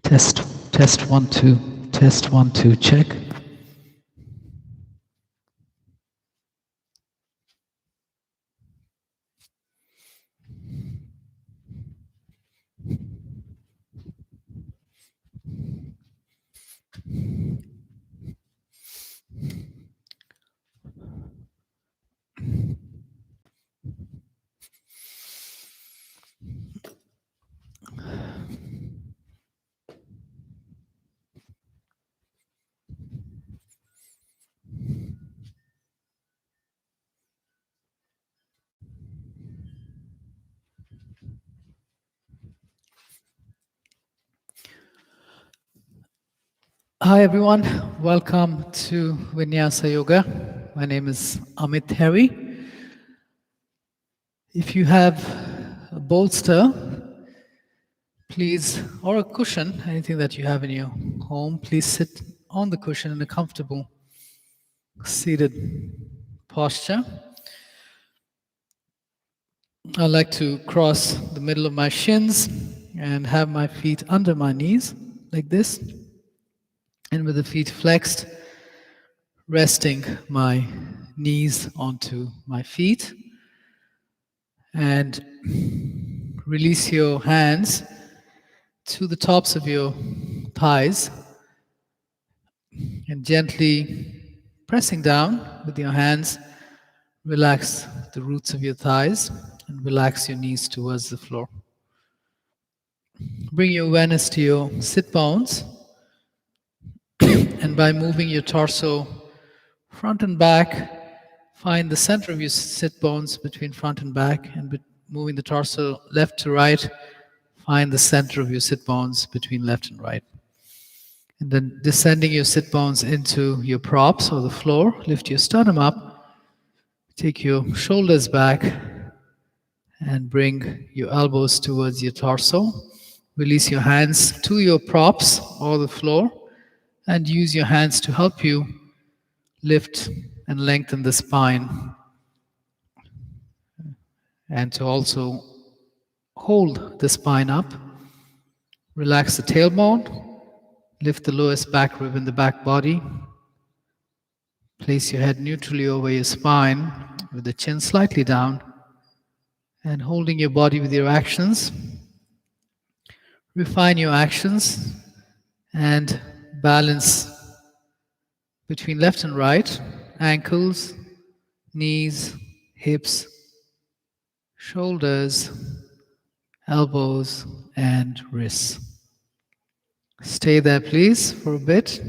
Test, test 1, 2, test 1, 2, check. Hi everyone, welcome to Vinyasa Yoga. My name is AMIT HERI. If you have a bolster, please, or a cushion, anything that you have in your home, please sit on the cushion in a comfortable seated posture. I like to cross the middle of my shins and have my feet under my knees like this. And with the feet flexed, resting my knees onto my feet. And release your hands to the tops of your thighs. And gently pressing down with your hands, relax the roots of your thighs and relax your knees towards the floor. Bring your awareness to your sit bones. And by moving your torso front and back, find the center of your sit bones between front and back, and moving the torso left to right, find the center of your sit bones between left and right. And then descending your sit bones into your props or the floor, lift your sternum up, take your shoulders back, and bring your elbows towards your torso. Release your hands to your props or the floor, and use your hands to help you lift and lengthen the spine, and to also hold the spine up. Relax the tailbone, lift the lowest back rib in the back body. Place your head neutrally over your spine with the chin slightly down, and holding your body with your actions. Refine your actions and balance between left and right, ankles, knees, hips, shoulders, elbows, and wrists. Stay there, please, for a bit.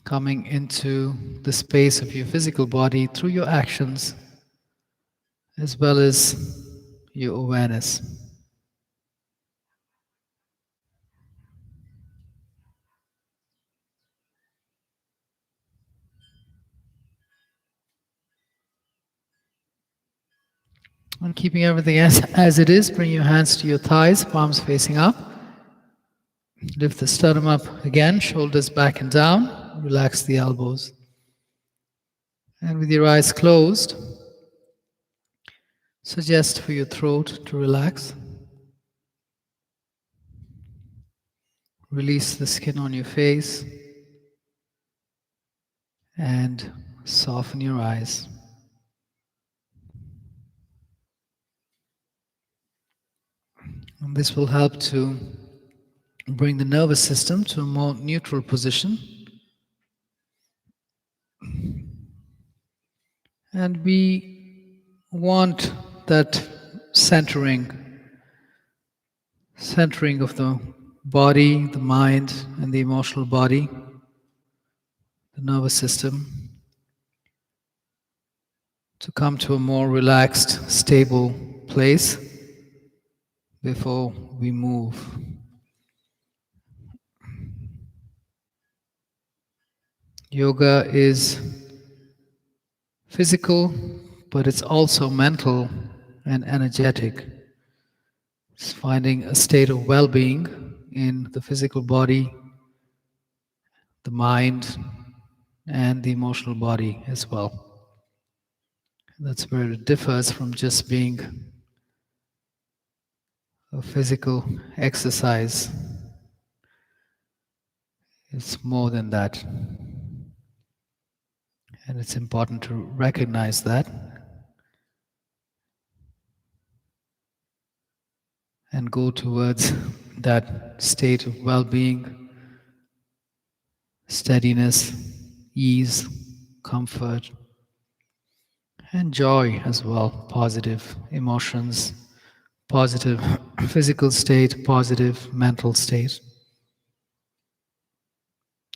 Coming into the space of your physical body through your actions, as well as your awareness. And keeping everything as it is, bring your hands to your thighs, palms facing up. Lift the sternum up again, shoulders back and down. Relax the elbows. And with your eyes closed, suggest for your throat to relax. Release the skin on your face and soften your eyes. And this will help to bring the nervous system to a more neutral position. And we want that centering of the body, the mind, and the emotional body, the nervous system, to come to a more relaxed, stable place before we move. Yoga is physical, but it's also mental and energetic. It's finding a state of well-being in the physical body, the mind, and the emotional body as well. That's where it differs from just being a physical exercise. It's more than that. And it's important to recognize that and go towards that state of well being, steadiness, ease, comfort, and joy as well. Positive emotions, positive physical state, positive mental state.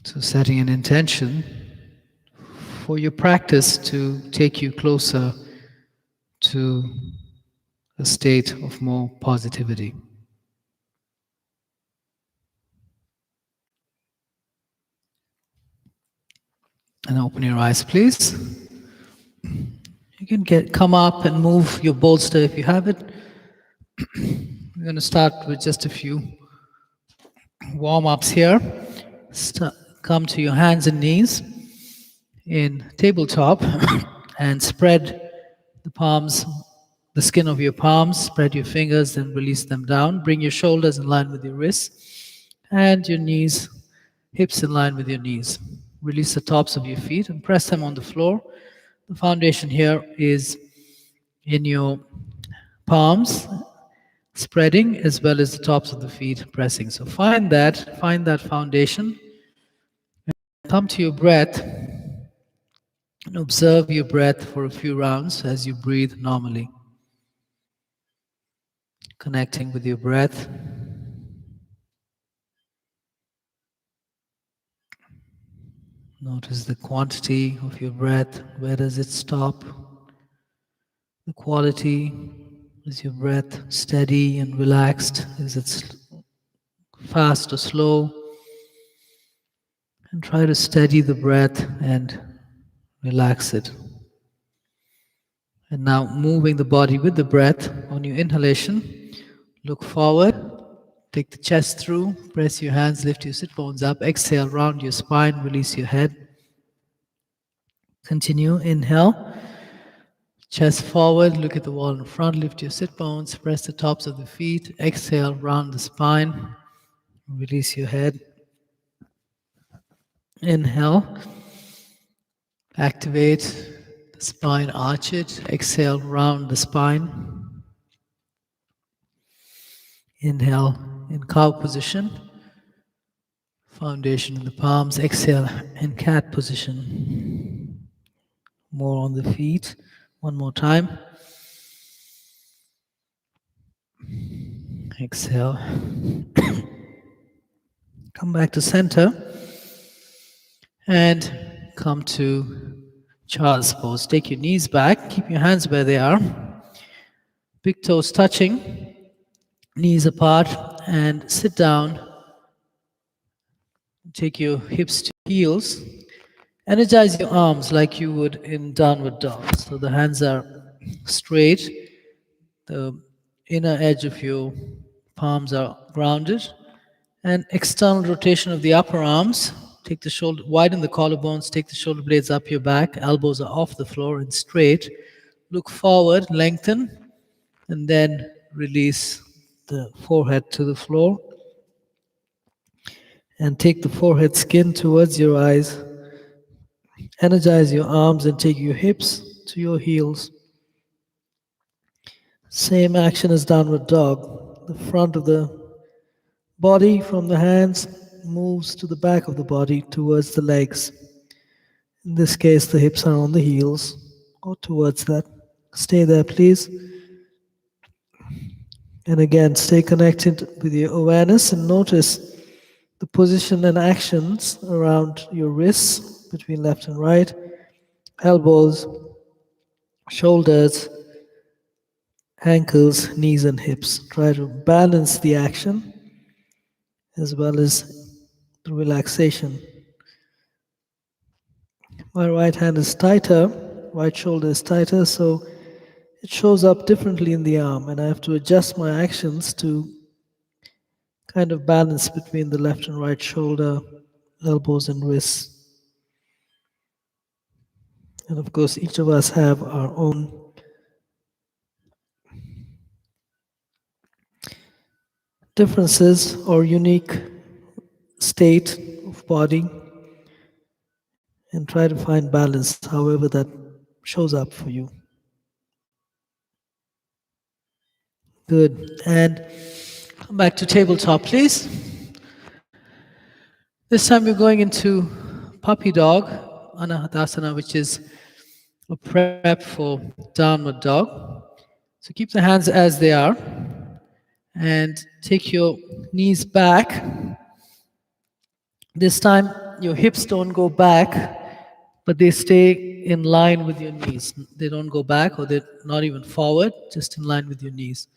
So, setting an intention for your practice to take you closer to a state of more positivity. And open your eyes, please. You can come up and move your bolster if you have it. We're going to start with just a few warm-ups here. Come to your hands and knees in tabletop and spread the palms, the skin of your palms, spread your fingers and release them down. Bring your shoulders in line with your wrists and your knees, hips in line with your knees. Release the tops of your feet and press them on the floor. The foundation here is in your palms, spreading, as well as the tops of the feet pressing. So find that foundation. Come to your breath and observe your breath for a few rounds as you breathe normally. Connecting with your breath. Notice the quantity of your breath. Where does it stop? The quality. Is your breath steady and relaxed? Is it fast or slow? And try to steady the breath and relax it. And now moving the body with the breath on your inhalation. Look forward. Take the chest through. Press your hands, lift your sit bones up. Exhale, round your spine, release your head. Continue. Inhale. Chest forward, look at the wall in front, lift your sit bones, press the tops of the feet. Exhale, round the spine. Release your head. Inhale. Activate the spine, arch it. Exhale, round the spine. Inhale in cow position. Foundation in the palms. Exhale in cat position. More on the feet. One more time. Exhale. Come back to center. And come to child's pose. Take your knees back. Keep your hands where they are. Big toes touching. Knees apart. And sit down. Take your hips to heels. Energize your arms like you would in downward dog. So the hands are straight. The inner edge of your palms are grounded. And external rotation of the upper arms. Take the shoulder, widen the collarbones, take the shoulder blades up your back, elbows are off the floor and straight. Look forward, lengthen, and then release the forehead to the floor. And take the forehead skin towards your eyes. Energize your arms and take your hips to your heels. Same action as downward dog. The front of the body from the hands moves to the back of the body towards the legs. In this case, the hips are on the heels or towards that. Stay there, please. And again, stay connected with your awareness and notice the position and actions around your wrists between left and right, elbows, shoulders, ankles, knees, and hips. Try to balance the action as well as the relaxation. My right hand is tighter, right shoulder is tighter, so it shows up differently in the arm, and I have to adjust my actions to kind of balance between the left and right shoulder, elbows, and wrists. And of course, each of us have our own differences or unique state of body, and try to find balance however that shows up for you. Good. And come back to tabletop, please. This time we're going into puppy dog, Anahadasana, which is a prep for downward dog. So keep the hands as they are and take your knees back. This time your hips don't go back, but they stay in line with your knees. They don't go back or they're not even forward, just in line with your knees.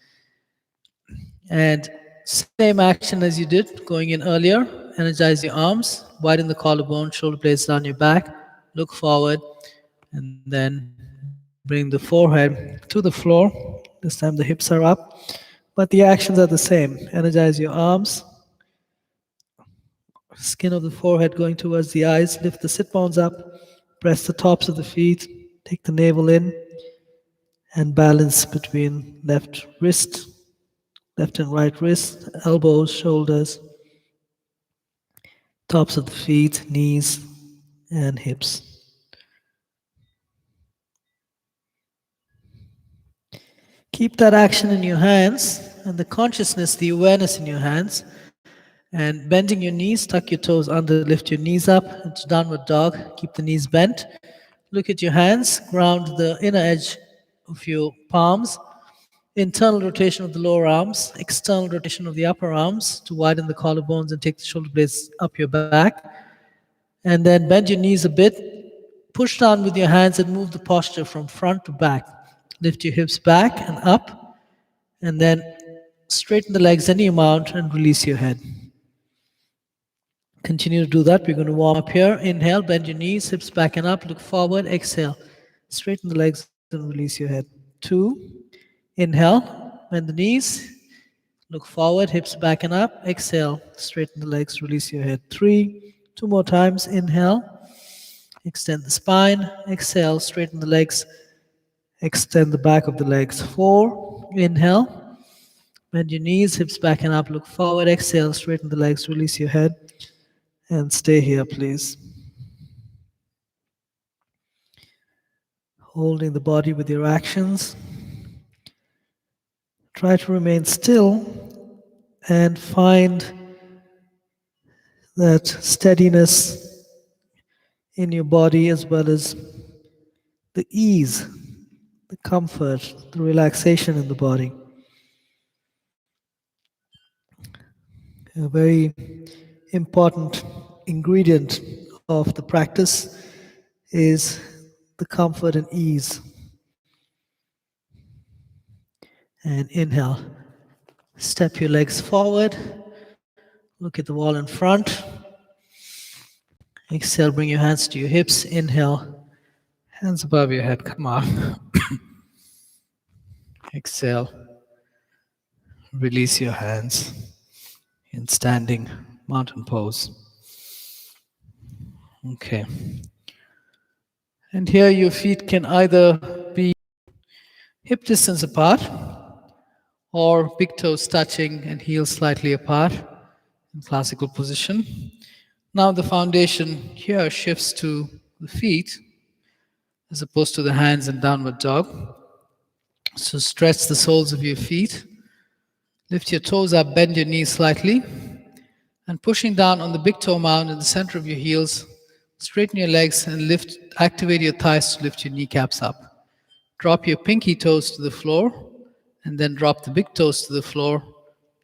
And same action as you did going in earlier. Energize your arms, widen the collarbone, shoulder blades down your back, look forward, and then bring the forehead to the floor. This time the hips are up, but the actions are the same. Energize your arms, skin of the forehead going towards the eyes, lift the sit bones up, press the tops of the feet, take the navel in, and balance between left and right wrist, elbows, shoulders, tops of the feet, knees, and hips. Keep that action in your hands and the consciousness, the awareness in your hands. And bending your knees, tuck your toes under, lift your knees up into downward dog. Keep the knees bent. Look at your hands, ground the inner edge of your palms. Internal rotation of the lower arms, external rotation of the upper arms to widen the collarbones and take the shoulder blades up your back. And then bend your knees a bit, push down with your hands and move the posture from front to back. Lift your hips back and up, and then straighten the legs any amount and release your head. Continue to do that. We're going to warm up here. Inhale, bend your knees, hips back and up, look forward. Exhale, straighten the legs and release your head. 2. Inhale, bend the knees, look forward, hips back and up. Exhale, straighten the legs, release your head. 3. 2 more times. Inhale, extend the spine. Exhale, straighten the legs, extend the back of the legs. 4. Inhale, bend your knees, hips back and up, look forward. Exhale, straighten the legs, release your head. And stay here, please. Holding the body with your actions. Try to remain still and find that steadiness in your body as well as the ease, the comfort, the relaxation in the body. A very important ingredient of the practice is the comfort and ease. And inhale. Step your legs forward. Look at the wall in front. Exhale, bring your hands to your hips. Inhale. Hands above your head. Come on. Exhale. Release your hands in standing mountain pose. Okay. And here your feet can either be hip distance apart or big toes touching and heels slightly apart in classical position. Now the foundation here shifts to the feet as opposed to the hands in downward dog. So stretch the soles of your feet. Lift your toes up, bend your knees slightly. And pushing down on the big toe mound in the center of your heels, straighten your legs and activate your thighs to lift your kneecaps up. Drop your pinky toes to the floor and then drop the big toes to the floor.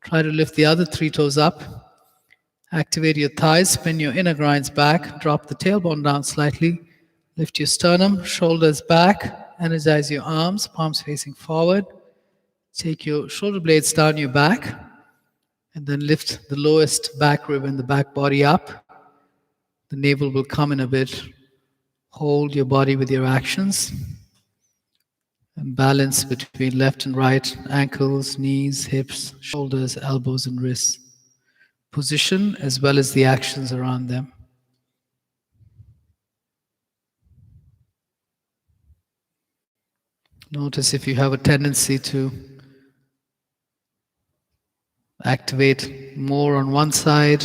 Try to lift the other 3 toes up. Activate your thighs, spin your inner grinds back, drop the tailbone down slightly, lift your sternum, shoulders back, energize your arms, palms facing forward. Take your shoulder blades down your back, and then lift the lowest back rib and the back body up. The navel will come in a bit. Hold your body with your actions, and balance between left and right, ankles, knees, hips, shoulders, elbows, and wrists. Position as well as the actions around them. Notice if you have a tendency to activate more on one side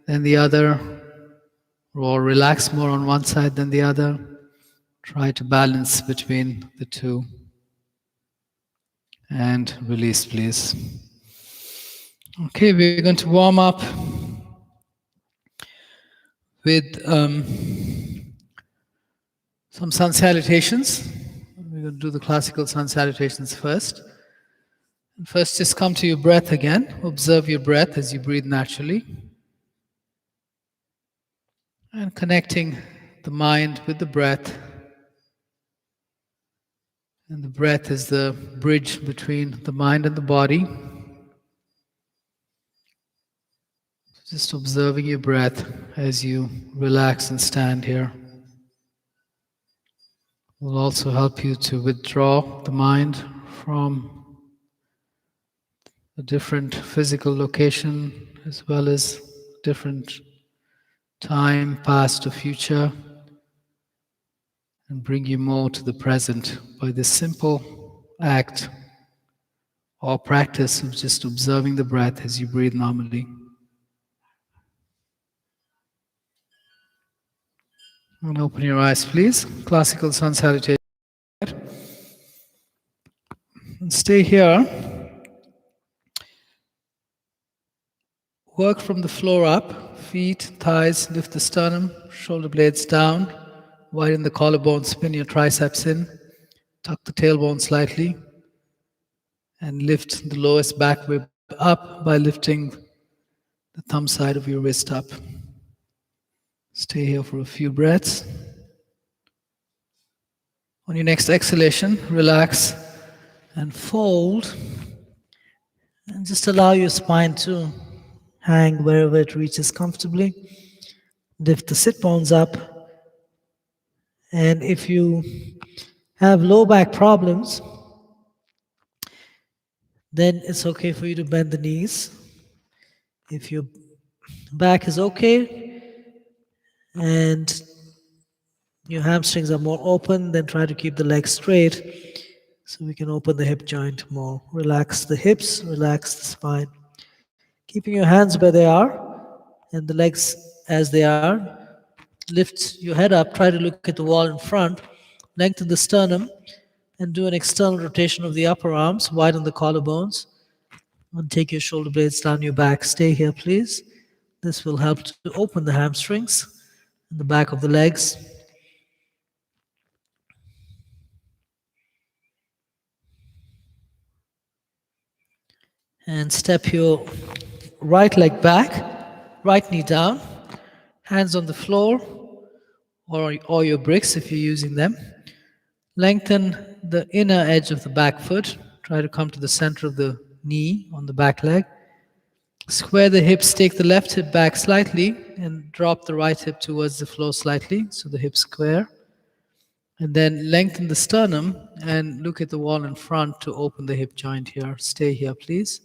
than the other, or relax more on one side than the other. Try to balance between the two. And release, please. Okay, we're going to warm up with some sun salutations. We're going to do the classical sun salutations first. And first, just come to your breath again. Observe your breath as you breathe naturally. And connecting the mind with the breath. And the breath is the bridge between the mind and the body. Just observing your breath as you relax and stand here will also help you to withdraw the mind from a different physical location as well as different time, past or future, and bring you more to the present by this simple act or practice of just observing the breath as you breathe normally. And open your eyes, please. Classical sun salutation. And stay here. Work from the floor up. Feet, thighs, lift the sternum, shoulder blades down. Widen the collarbone, spin your triceps in. Tuck the tailbone slightly. And lift the lowest back rib up by lifting the thumb side of your wrist up. Stay here for a few breaths. On your next exhalation, relax and fold. And just allow your spine to hang wherever it reaches comfortably. Lift the sit bones up. And if you have low back problems, then it's okay for you to bend the knees. If your back is okay and your hamstrings are more open, then try to keep the legs straight so we can open the hip joint more. Relax the hips, relax the spine. Keeping your hands where they are and the legs as they are. Lift your head up, try to look at the wall in front, lengthen the sternum, and do an external rotation of the upper arms, widen the collarbones, and take your shoulder blades down your back. Stay here, please. This will help to open the hamstrings and the back of the legs. And step your right leg back, right knee down, hands on the floor or your bricks if you're using them. Lengthen the inner edge of the back foot. Try to come to the center of the knee on the back leg. Square the hips, take the left hip back slightly and drop the right hip towards the floor slightly so the hips square. And then lengthen the sternum and look at the wall in front to open the hip joint here. Stay here, please.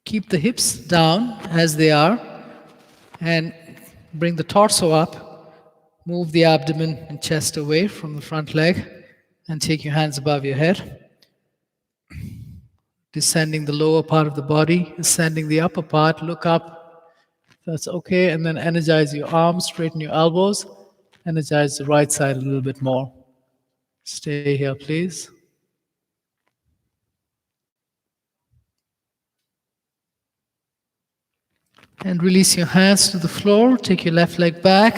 Keep the hips down as they are and bring the torso up. Move the abdomen and chest away from the front leg and take your hands above your head. Descending the lower part of the body, ascending the upper part, look up. That's okay. And then energize your arms, straighten your elbows, energize the right side a little bit more. Stay here, please. And release your hands to the floor. Take your left leg back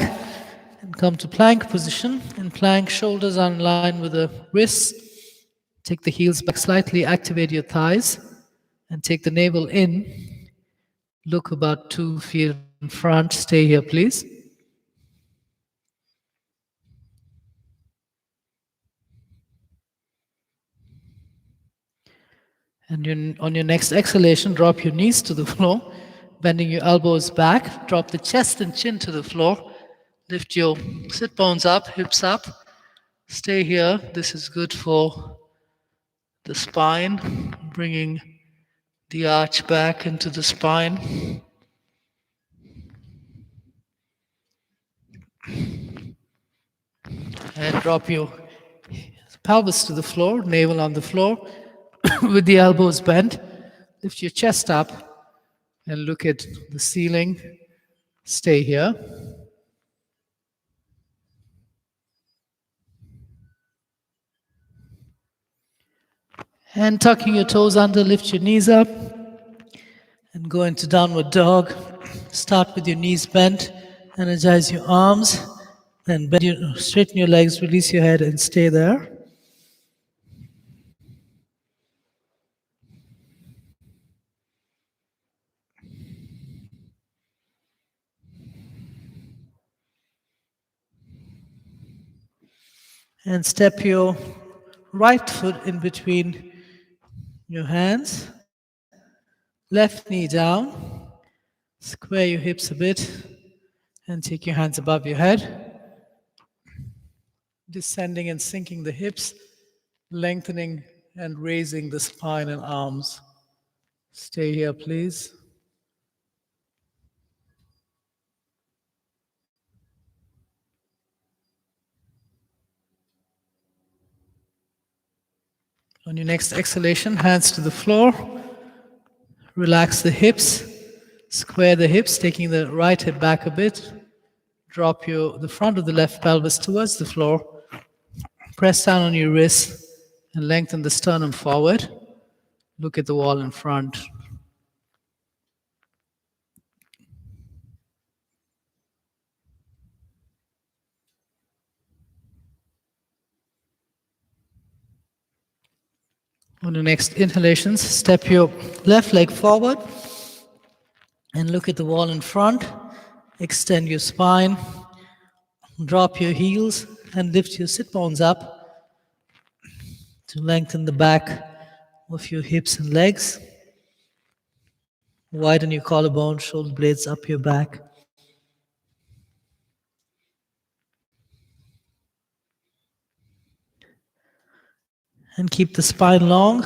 and come to plank position. In plank, shoulders are in line with the wrists. Take the heels back slightly, activate your thighs, and take the navel in. Look about 2 feet in front. Stay here, please. And on your next exhalation, drop your knees to the floor, bending your elbows back. Drop the chest and chin to the floor. Lift your sit bones up, hips up. Stay here. This is good for the spine, bringing the arch back into the spine. And drop your pelvis to the floor, navel on the floor, with the elbows bent. Lift your chest up and look at the ceiling. Stay here. And tucking your toes under, lift your knees up and go into downward dog. Start with your knees bent, energize your arms, then straighten your legs, release your head, and stay there. And step your right foot in between your hands, left knee down, square your hips a bit, and take your hands above your head, descending and sinking the hips, lengthening and raising the spine and arms. Stay here, please. On your next exhalation, hands to the floor. Relax the hips. Square the hips, taking the right hip back a bit. Drop the front of the left pelvis towards the floor. Press down on your wrists and lengthen the sternum forward. Look at the wall in front. On your next inhalations, step your left leg forward and look at the wall in front. Extend your spine. Drop your heels and lift your sit bones up to lengthen the back of your hips and legs. Widen your collarbone, shoulder blades up your back. And keep the spine long.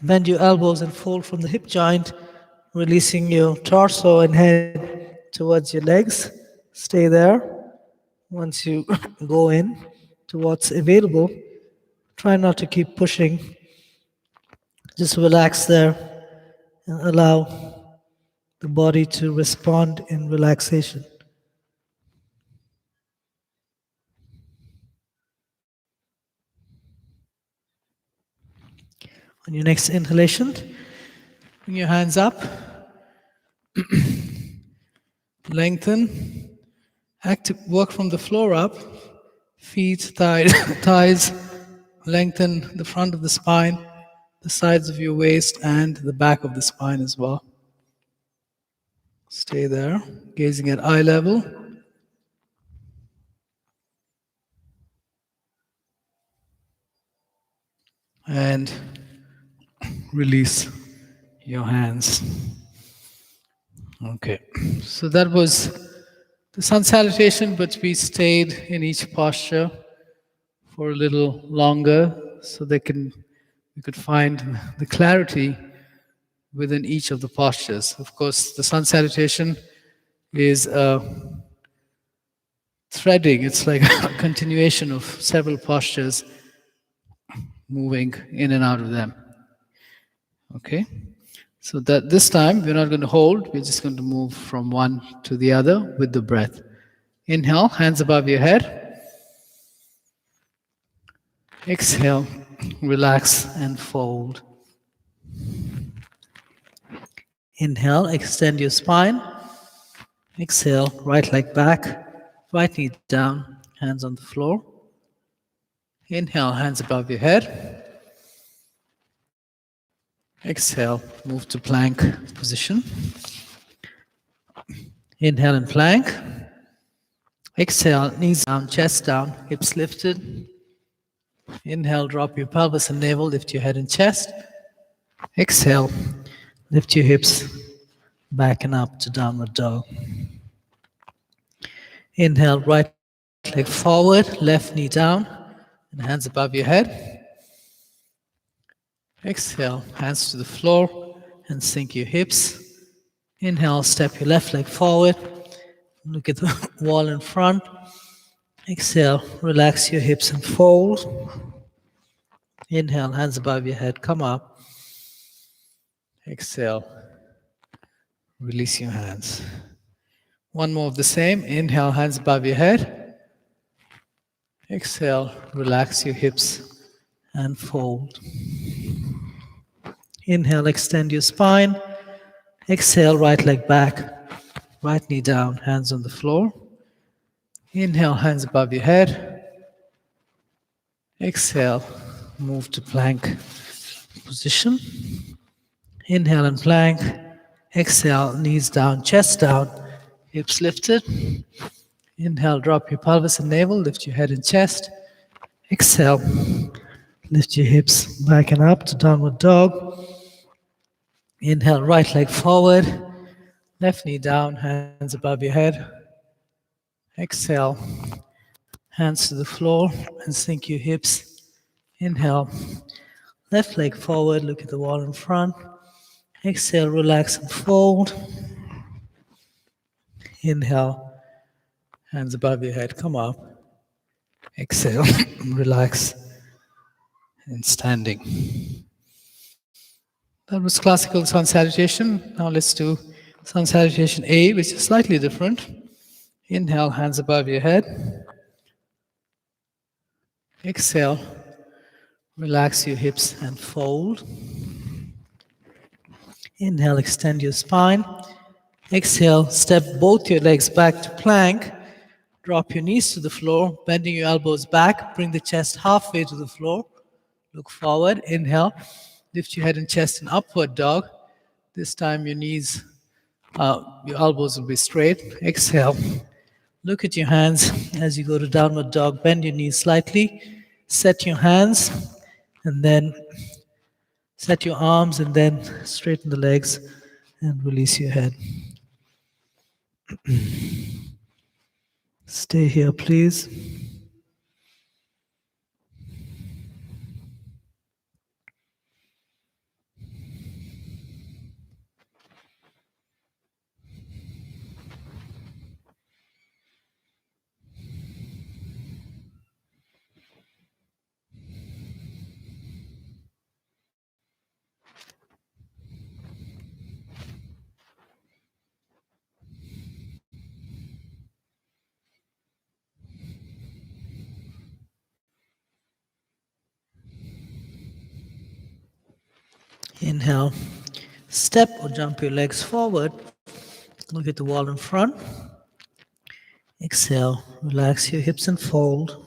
Bend your elbows and fold from the hip joint, releasing your torso and head towards your legs. Stay there. Once you go in to what's available, try not to keep pushing. Just relax there and allow the body to respond in relaxation. On your next inhalation, bring your hands up, lengthen, work from the floor up, feet, thighs, lengthen the front of the spine, the sides of your waist, and the back of the spine as well. Stay there, gazing at eye level. And release your hands. Okay, so that was the sun salutation, but we stayed in each posture for a little longer so we could find the clarity within each of the postures. Of course, the sun salutation is threading. It's like a continuation of several postures moving in and out of them. Okay, so that this time we're not going to hold, we're just going to move from one to the other with the breath. Inhale, hands above your head. Exhale, relax and fold. Inhale, extend your spine. Exhale, right leg back, right knee down, hands on the floor. Inhale, hands above your head. Exhale, move to plank position. Inhale and plank. Exhale, knees down, chest down, hips lifted. Inhale, drop your pelvis and navel, lift your head and chest. Exhale, lift your hips back and up to downward dog. Inhale, right leg forward, left knee down, and hands above your head. Exhale, hands to the floor and sink your hips. Inhale, step your left leg forward. Look at the wall in front. Exhale, relax your hips and fold. Inhale, hands above your head, come up. Exhale, release your hands. One more of the same. Inhale, hands above your head. Exhale, relax your hips and fold. Inhale, extend your spine. Exhale, right leg back, right knee down, hands on the floor. Inhale, hands above your head. Exhale, move to plank position. Inhale and plank. Exhale, knees down, chest down, hips lifted. Inhale, drop your pelvis and navel, lift your head and chest. Exhale, lift your hips back and up to downward dog. Inhale, right leg forward, left knee down, hands above your head. Exhale, hands to the floor and sink your hips. Inhale, left leg forward, look at the wall in front. Exhale, relax and fold. Inhale, hands above your head, come up. Exhale, relax and standing. That was classical sun salutation. Now let's do sun salutation A, which is slightly different. Inhale, hands above your head. Exhale, relax your hips and fold. Inhale, extend your spine. Exhale, step both your legs back to plank. Drop your knees to the floor, bending your elbows back. Bring the chest halfway to the floor. Look forward. Inhale, lift your head and chest in upward dog. This time your elbows will be straight. Exhale. Look at your hands as you go to downward dog. Bend your knees slightly. Set your hands and then set your arms and then straighten the legs and release your head. Stay here, please. Inhale. Step or jump your legs forward. Look at the wall in front. Exhale. Relax your hips and fold.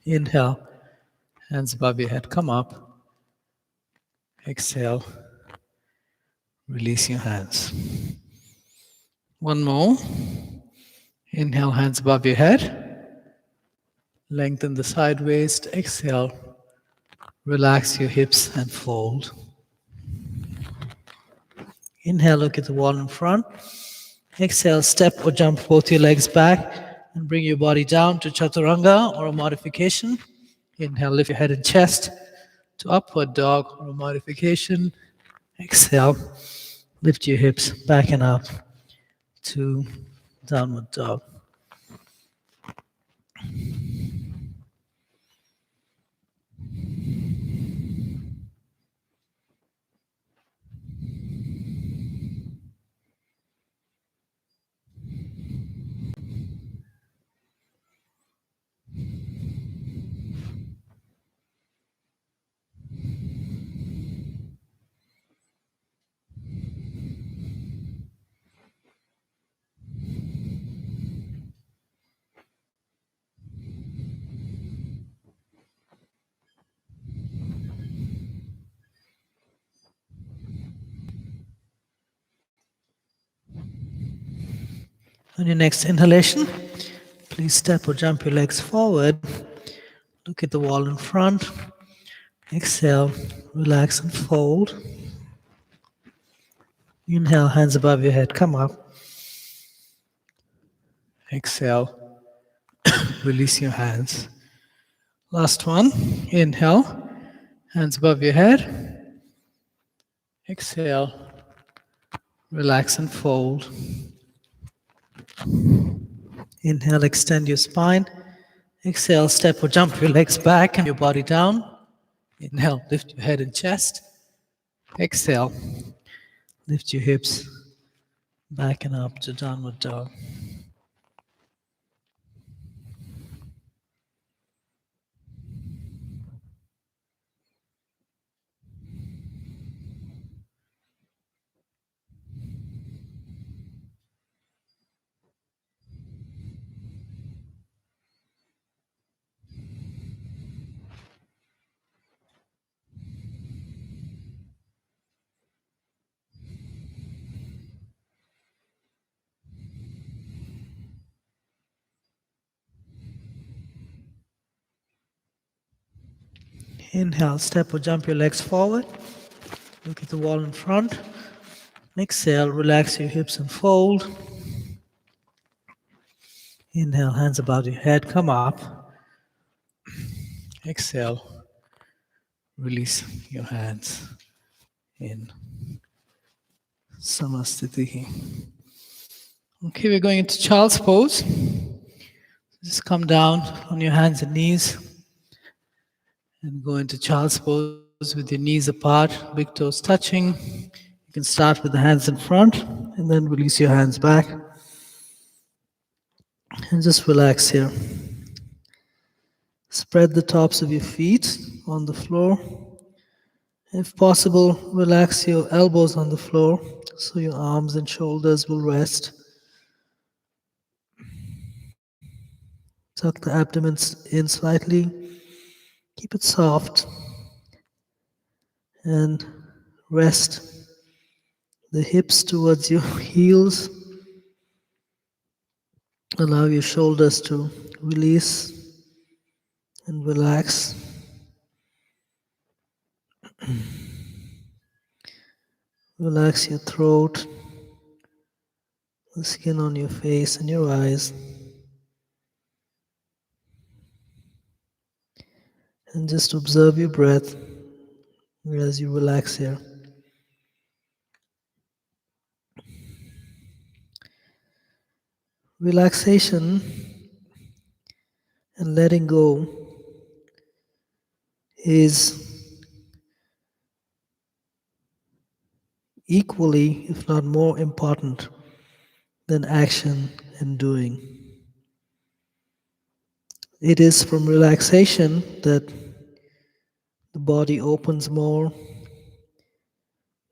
Inhale. Hands above your head. Come up. Exhale. Release your hands. One more. Inhale, hands above your head. Lengthen the side waist. Exhale. Relax your hips and fold. Inhale, look at the wall in front. Exhale, step or jump both your legs back and bring your body down to chaturanga or a modification. Inhale, lift your head and chest to upward dog or a modification. Exhale, lift your hips back and up to downward dog. On your next inhalation, please step or jump your legs forward. Look at the wall in front. Exhale, relax and fold. Inhale, hands above your head, come up. Exhale, release your hands. Last one. Inhale, hands above your head. Exhale, relax and fold. Inhale, extend your spine. Exhale, step or jump your legs back and your body down. Inhale, lift your head and chest. Exhale, lift your hips back and up to downward dog. Inhale, step or jump your legs forward. Look at the wall in front. Exhale, relax your hips and fold. Inhale, hands above your head, come up. Exhale, release your hands in Samasthiti. Okay, we're going into child's pose. Just come down on your hands and knees and go into child's pose with your knees apart, big toes touching. You can start with the hands in front and then release your hands back and just relax here. Spread the tops of your feet on the floor. If possible, relax your elbows on the floor so your arms and shoulders will rest. Tuck the abdomen in slightly. Keep it soft and rest the hips towards your heels. Allow your shoulders to release and relax. Relax your throat, the skin on your face and your eyes. And just observe your breath as you relax here. Relaxation and letting go is equally, if not more important than action and doing. It is from relaxation that the body opens more,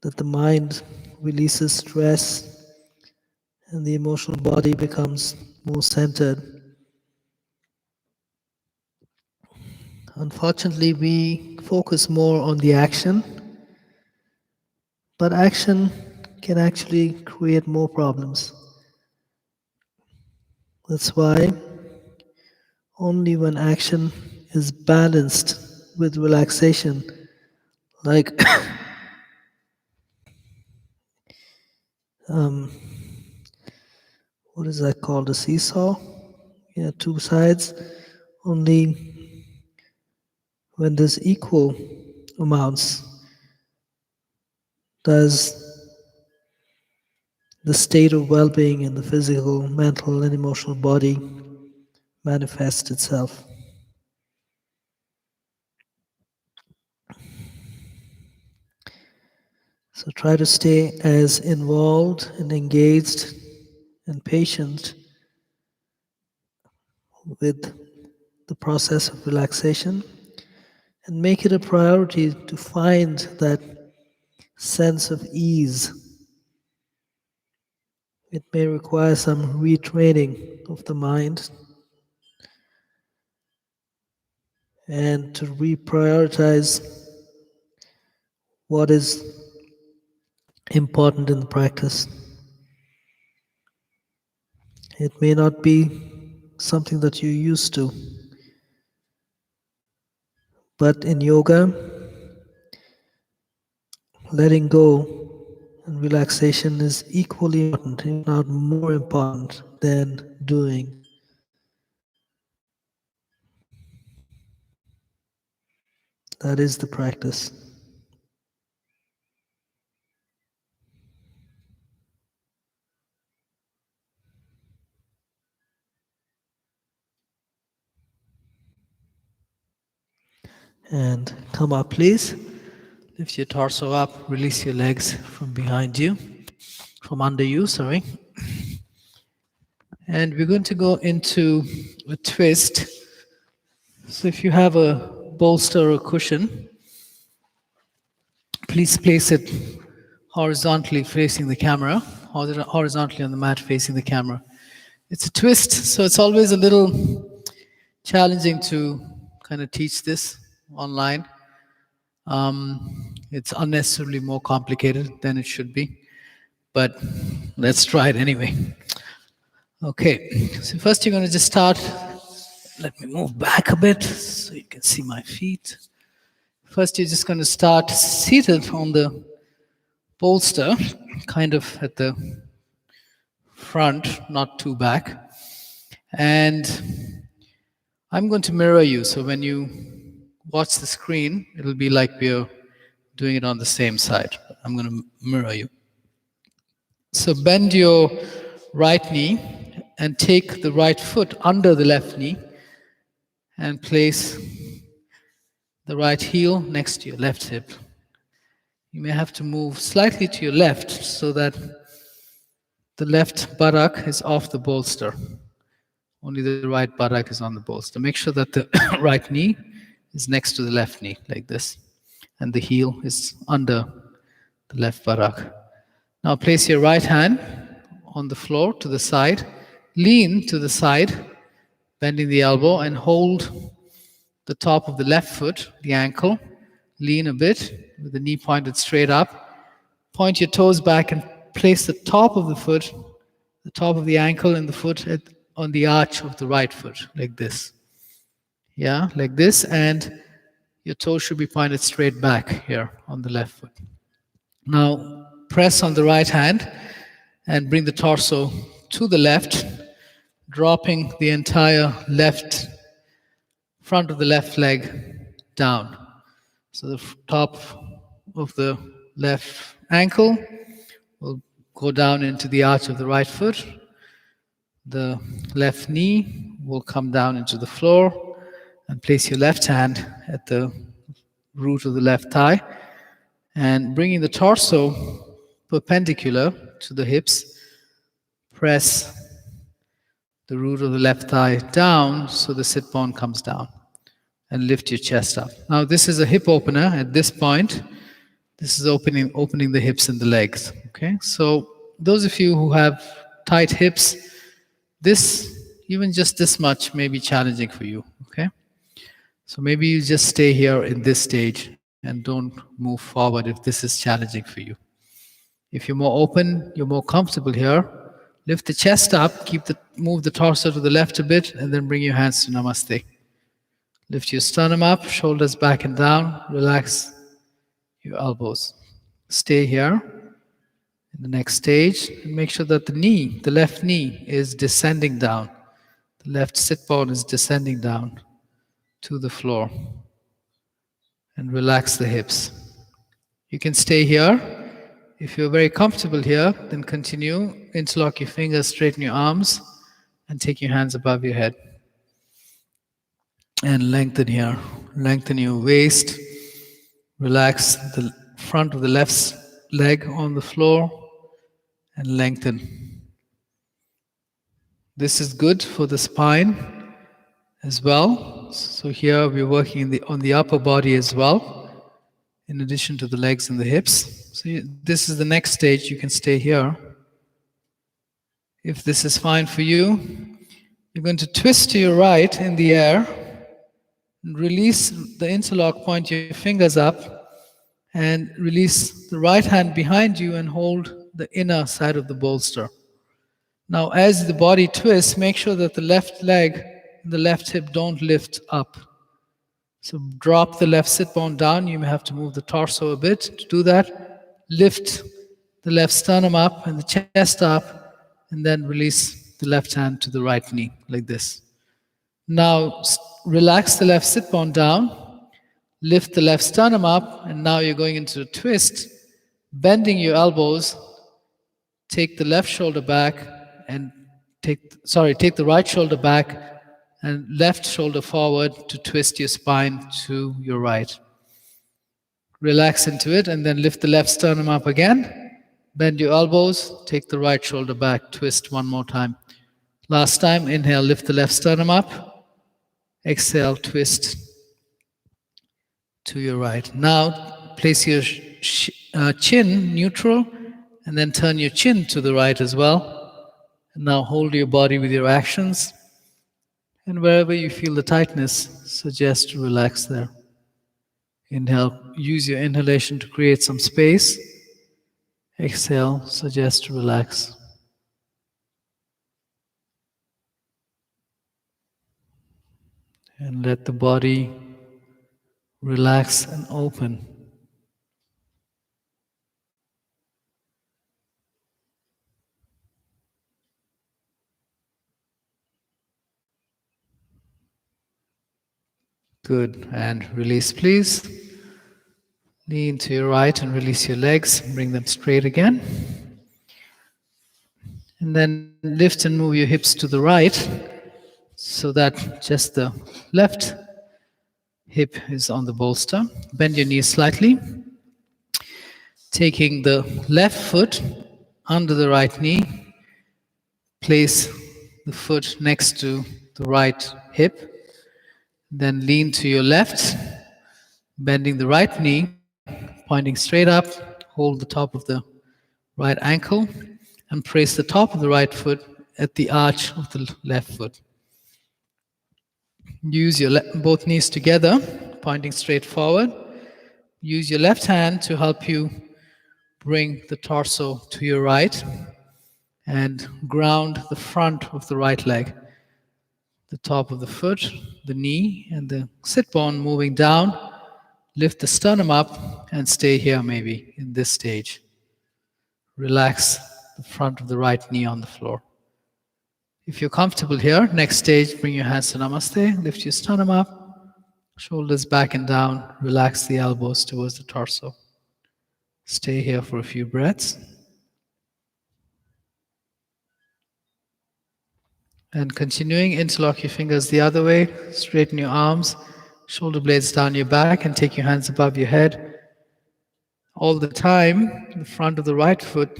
that the mind releases stress, and the emotional body becomes more centered. Unfortunately, we focus more on the action, but action can actually create more problems. That's why only when action is balanced with relaxation, like what is that called? A seesaw? Yeah, two sides. Only when there's equal amounts does the state of well-being in the physical, mental, and emotional body manifest itself. So try to stay as involved and engaged and patient with the process of relaxation and make it a priority to find that sense of ease. It may require some retraining of the mind and to reprioritize what is important in the practice. It may not be something that you're used to, but in yoga, letting go and relaxation is equally important, if not more important, than doing. That is the practice. And come up, please. Lift your torso up, release your legs from behind you, from under you, sorry. And we're going to go into a twist. So if you have a bolster or cushion, please place it horizontally facing the camera, horizontally on the mat facing the camera. It's a twist, so it's always a little challenging to kind of teach this online. It's unnecessarily more complicated than it should be, but let's try it anyway. Okay, so first you're going to just start. Let me move back a bit so you can see my feet. First, you're just going to start seated on the bolster, kind of at the front, not too back. And I'm going to mirror you. So when you watch the screen, it'll be like we're doing it on the same side. I'm going to mirror you. So bend your right knee and take the right foot under the left knee and place the right heel next to your left hip. You may have to move slightly to your left so that the left buttock is off the bolster. Only the right buttock is on the bolster. Make sure that the right knee is next to the left knee, like this, and the heel is under the left buttock. Now place your right hand on the floor to the side, lean to the side, bending the elbow, and hold the top of the left foot, the ankle, lean a bit with the knee pointed straight up. Point your toes back and place the top of the foot, the top of the ankle and the foot on the arch of the right foot, like this. Yeah, like this, and your toes should be pointed straight back here on the left foot. Now, press on the right hand and bring the torso to the left, dropping the entire left front of the left leg down. So the top of the left ankle will go down into the arch of the right foot. The left knee will come down into the floor, and place your left hand at the root of the left thigh, and bringing the torso perpendicular to the hips, press the root of the left thigh down so the sit bone comes down, and lift your chest up. Now this is a hip opener at this point. This is opening the hips and the legs. Okay, so those of you who have tight hips, even just this much may be challenging for you. Okay, so maybe you just stay here in this stage and don't move forward if this is challenging for you. If you're more open, you're more comfortable here, lift the chest up, move the torso to the left a bit, and then bring your hands to Namaste. Lift your sternum up, shoulders back and down, relax your elbows. Stay here in the next stage, and make sure that the left knee is descending down. The left sit bone is descending down to the floor. And relax the hips. You can stay here. If you're very comfortable here, then continue. Interlock your fingers, straighten your arms, and take your hands above your head. And lengthen here. Lengthen your waist. Relax the front of the left leg on the floor, and lengthen. This is good for the spine as well. So here we're working on the upper body as well, in addition to the legs and the hips. So this is the next stage. You can stay here. If this is fine for you, you're going to twist to your right in the air, and release the interlock, point your fingers up, and release the right hand behind you and hold the inner side of the bolster. Now, as the body twists, make sure that the left leg and the left hip don't lift up. So drop the left sit bone down. You may have to move the torso a bit to do that. Lift the left sternum up and the chest up, and then release the left hand to the right knee, like this. Now, relax the left sit bone down, lift the left sternum up, and now you're going into a twist, bending your elbows. Take the left shoulder back and take the right shoulder back and left shoulder forward to twist your spine to your right. Relax into it and then lift the left sternum up again. Bend your elbows, take the right shoulder back, twist one more time. Last time, inhale, lift the left sternum up. Exhale, twist to your right. Now, place your chin neutral and then turn your chin to the right as well. And now hold your body with your actions. And wherever you feel the tightness, suggest to relax there. Inhale, use your inhalation to create some space. Exhale, suggest to relax. And let the body relax and open. Good. And release, please. Lean to your right and release your legs. Bring them straight again. And then lift and move your hips to the right so that just the left hip is on the bolster. Bend your knees slightly. Taking the left foot under the right knee, place the foot next to the right hip. Then lean to your left, bending the right knee, pointing straight up. Hold the top of the right ankle and place the top of the right foot at the arch of the left foot. Use your both knees together, pointing straight forward. Use your left hand to help you bring the torso to your right and ground the front of the right leg. The top of the foot, the knee, and the sit bone moving down. Lift the sternum up and stay here maybe in this stage. Relax the front of the right knee on the floor. If you're comfortable here, next stage, bring your hands to Namaste. Lift your sternum up, shoulders back and down. Relax the elbows towards the torso. Stay here for a few breaths. And continuing, interlock your fingers the other way, straighten your arms, shoulder blades down your back, and take your hands above your head. All the time, the front of the right foot,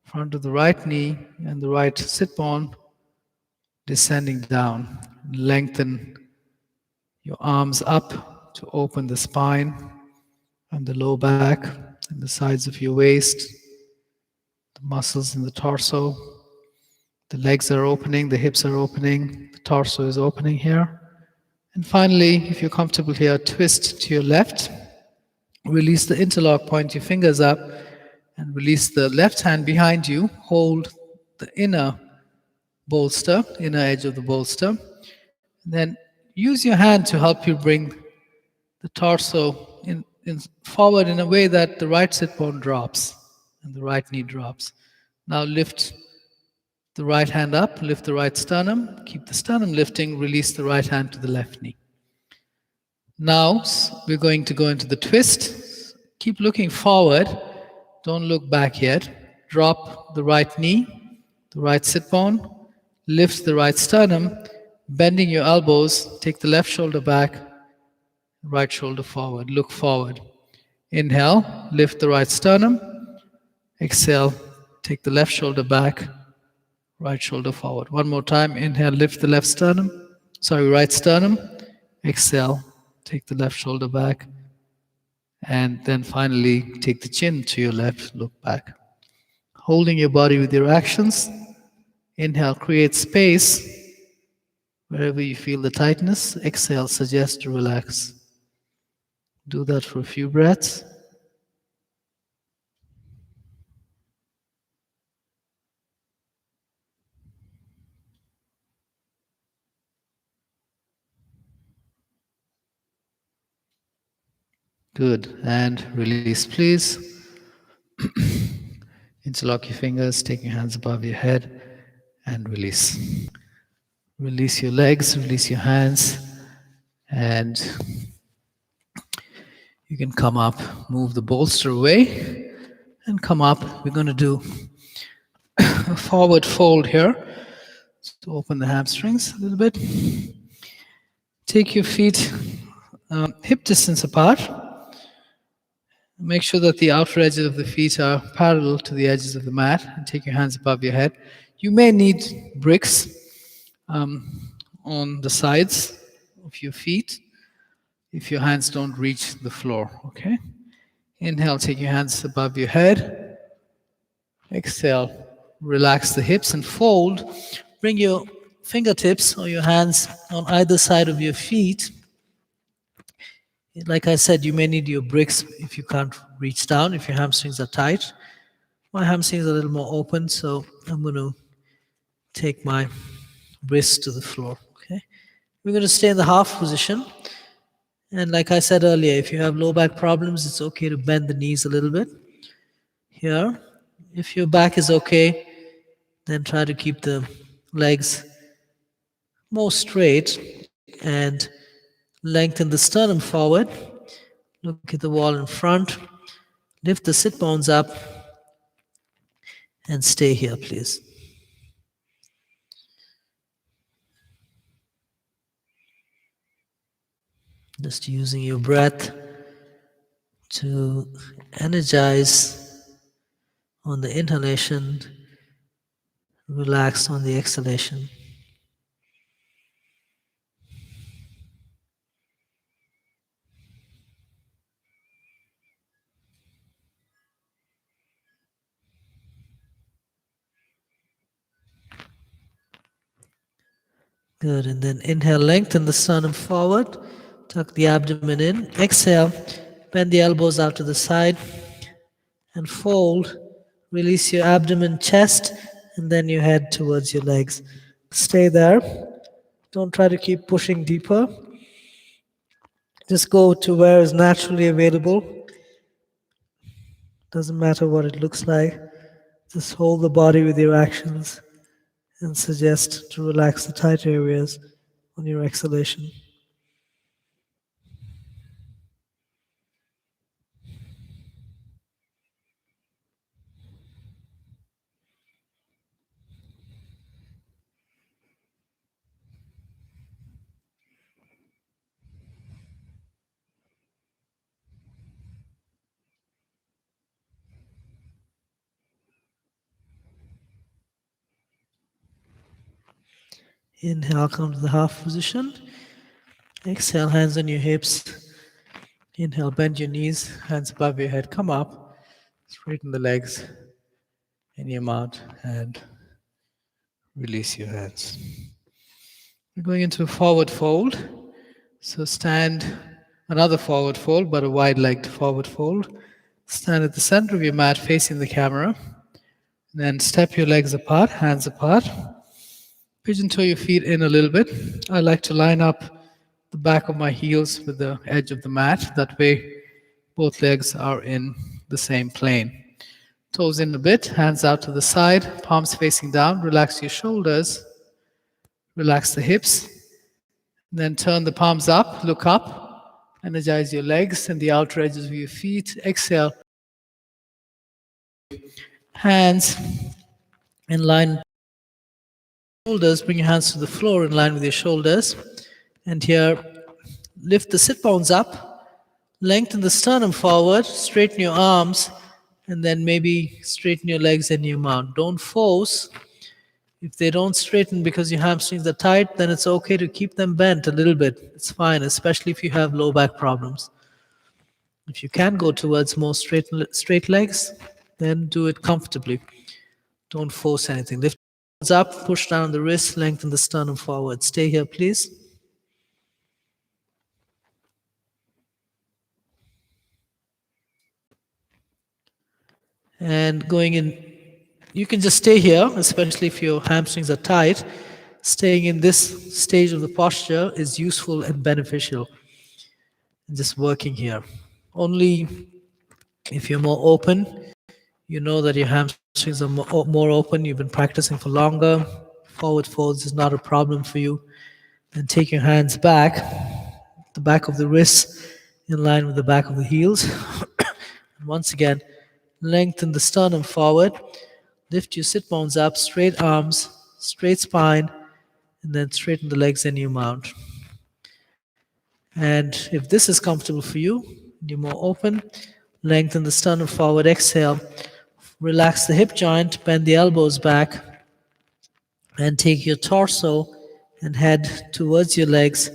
front of the right knee, and the right sit bone descending down. Lengthen your arms up to open the spine and the low back and the sides of your waist, the muscles in the torso. The legs are opening, the hips are opening, the torso is opening here. And finally, if you're comfortable here, twist to your left. Release the interlock, point your fingers up, and release the left hand behind you. Hold the inner bolster, inner edge of the bolster. And then use your hand to help you bring the torso in forward in a way that the right sit bone drops and the right knee drops. Now lift the right hand up, lift the right sternum, keep the sternum lifting, release the right hand to the left knee. Now we're going to go into the twist. Keep looking forward, don't look back yet. Drop the right knee, the right sit bone, lift the right sternum, bending your elbows, take the left shoulder back, right shoulder forward, look forward. Inhale, lift the right sternum, exhale, take the left shoulder back, right shoulder forward. One more time. Inhale, lift the right sternum. Exhale, take the left shoulder back. And then finally, take the chin to your left, look back. Holding your body with your actions. Inhale, create space wherever you feel the tightness. Exhale, suggest to relax. Do that for a few breaths. Good. And release, please. Interlock your fingers, take your hands above your head, and release. Release your legs, release your hands, and you can come up, move the bolster away, and come up. We're going to do a forward fold here. So open the hamstrings a little bit. Take your feet hip distance apart. Make sure that the outer edges of the feet are parallel to the edges of the mat, and take your hands above your head. You may need bricks on the sides of your feet if your hands don't reach the floor, okay? Inhale, take your hands above your head. Exhale, relax the hips and fold. Bring your fingertips or your hands on either side of your feet. Like I said, you may need your bricks if you can't reach down, if your hamstrings are tight. My hamstrings are a little more open, so I'm going to take my wrists to the floor. Okay, we're going to stay in the half position. And like I said earlier, if you have low back problems, it's okay to bend the knees a little bit. Here, if your back is okay, then try to keep the legs more straight and lengthen the sternum forward. Look at the wall in front. Lift the sit bones up and stay here, please. Just using your breath to energize on the inhalation, relax on the exhalation. Good, and then inhale, lengthen the sternum forward, tuck the abdomen in. Exhale, bend the elbows out to the side and fold. Release your abdomen, chest, and then your head towards your legs. Stay there. Don't try to keep pushing deeper. Just go to where is naturally available. Doesn't matter what it looks like. Just hold the body with your actions and suggest to relax the tight areas on your exhalation. Inhale, come to the half position. Exhale, hands on your hips. Inhale, bend your knees, hands above your head. Come up, straighten the legs in your mouth, and release your hands. We're going into a forward fold. So stand, another forward fold, but a wide-legged forward fold. Stand at the center of your mat facing the camera. Then step your legs apart, hands apart. Pigeon toe your feet in a little bit. I like to line up the back of my heels with the edge of the mat. That way, both legs are in the same plane. Toes in a bit, hands out to the side, palms facing down. Relax your shoulders. Relax the hips. Then turn the palms up, look up. Energize your legs and the outer edges of your feet. Exhale. Hands in line. Shoulders, bring your hands to the floor in line with your shoulders. And here, lift the sit bones up, lengthen the sternum forward, straighten your arms, and then maybe straighten your legs and your mount. Don't force. If they don't straighten because your hamstrings are tight, then it's okay to keep them bent a little bit. It's fine, especially if you have low back problems. If you can go towards more straight legs, then do it comfortably. Don't force anything. Lift up, push down the wrist, lengthen the sternum forward. Stay here, please. And going in, you can just stay here, especially if your hamstrings are tight. Staying in this stage of the posture is useful and beneficial. Just working here. Only if you're more open, you know that your hamstrings are more open, you've been practicing for longer, forward folds is not a problem for you. Then take your hands back, the back of the wrists in line with the back of the heels. And once again, lengthen the sternum forward, lift your sit bones up, straight arms, straight spine, and then straighten the legs and you mount. And if this is comfortable for you, you're more open, lengthen the sternum forward, exhale, relax the hip joint, bend the elbows back, and take your torso and head towards your legs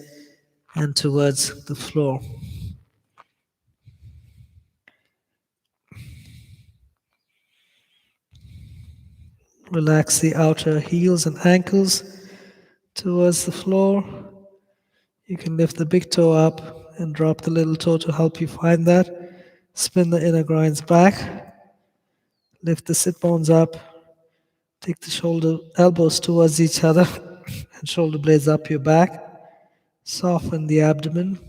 and towards the floor. Relax the outer heels and ankles towards the floor. You can lift the big toe up and drop the little toe to help you find that. Spin the inner groins back. Lift the sit bones up. Take the shoulder elbows towards each other and shoulder blades up your back. Soften the abdomen.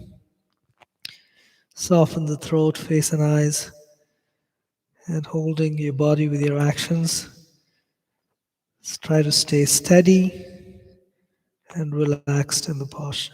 Soften the throat, face, and eyes. And holding your body with your actions. Try to stay steady and relaxed in the posture.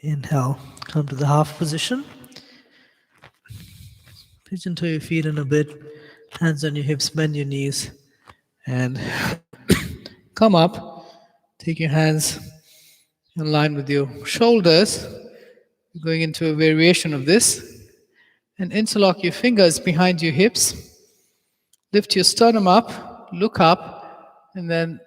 Inhale, come to the half position. Pigeon toe your feet in a bit, hands on your hips, bend your knees, and come up. Take your hands in line with your shoulders. You're going into a variation of this. And interlock your fingers behind your hips. Lift your sternum up, look up, and then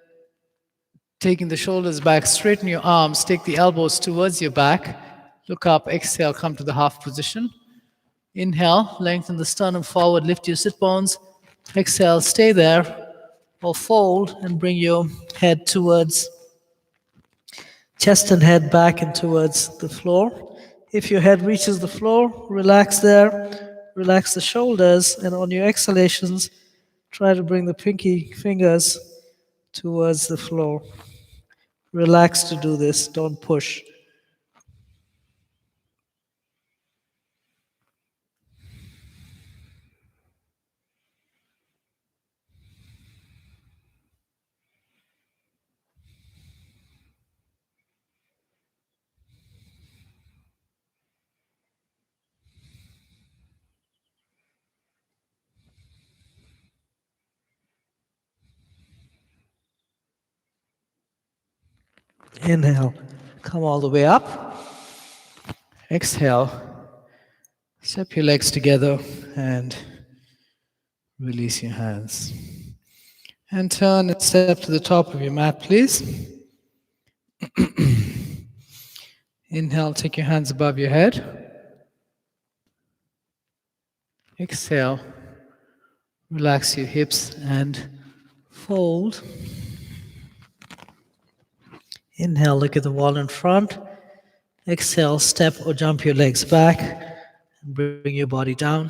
taking the shoulders back, straighten your arms, take the elbows towards your back, look up, exhale, come to the half position. Inhale, lengthen the sternum forward, lift your sit bones. Exhale, stay there, or fold and bring your head towards chest and head back and towards the floor. If your head reaches the floor, relax there, relax the shoulders, and on your exhalations, try to bring the pinky fingers towards the floor. Relax to do this, don't push. Inhale, come all the way up. Exhale, step your legs together and release your hands. And turn and step to the top of your mat, please. Inhale, take your hands above your head. Exhale, relax your hips and fold. Inhale, look at the wall in front. Exhale, step or jump your legs back and bring your body down.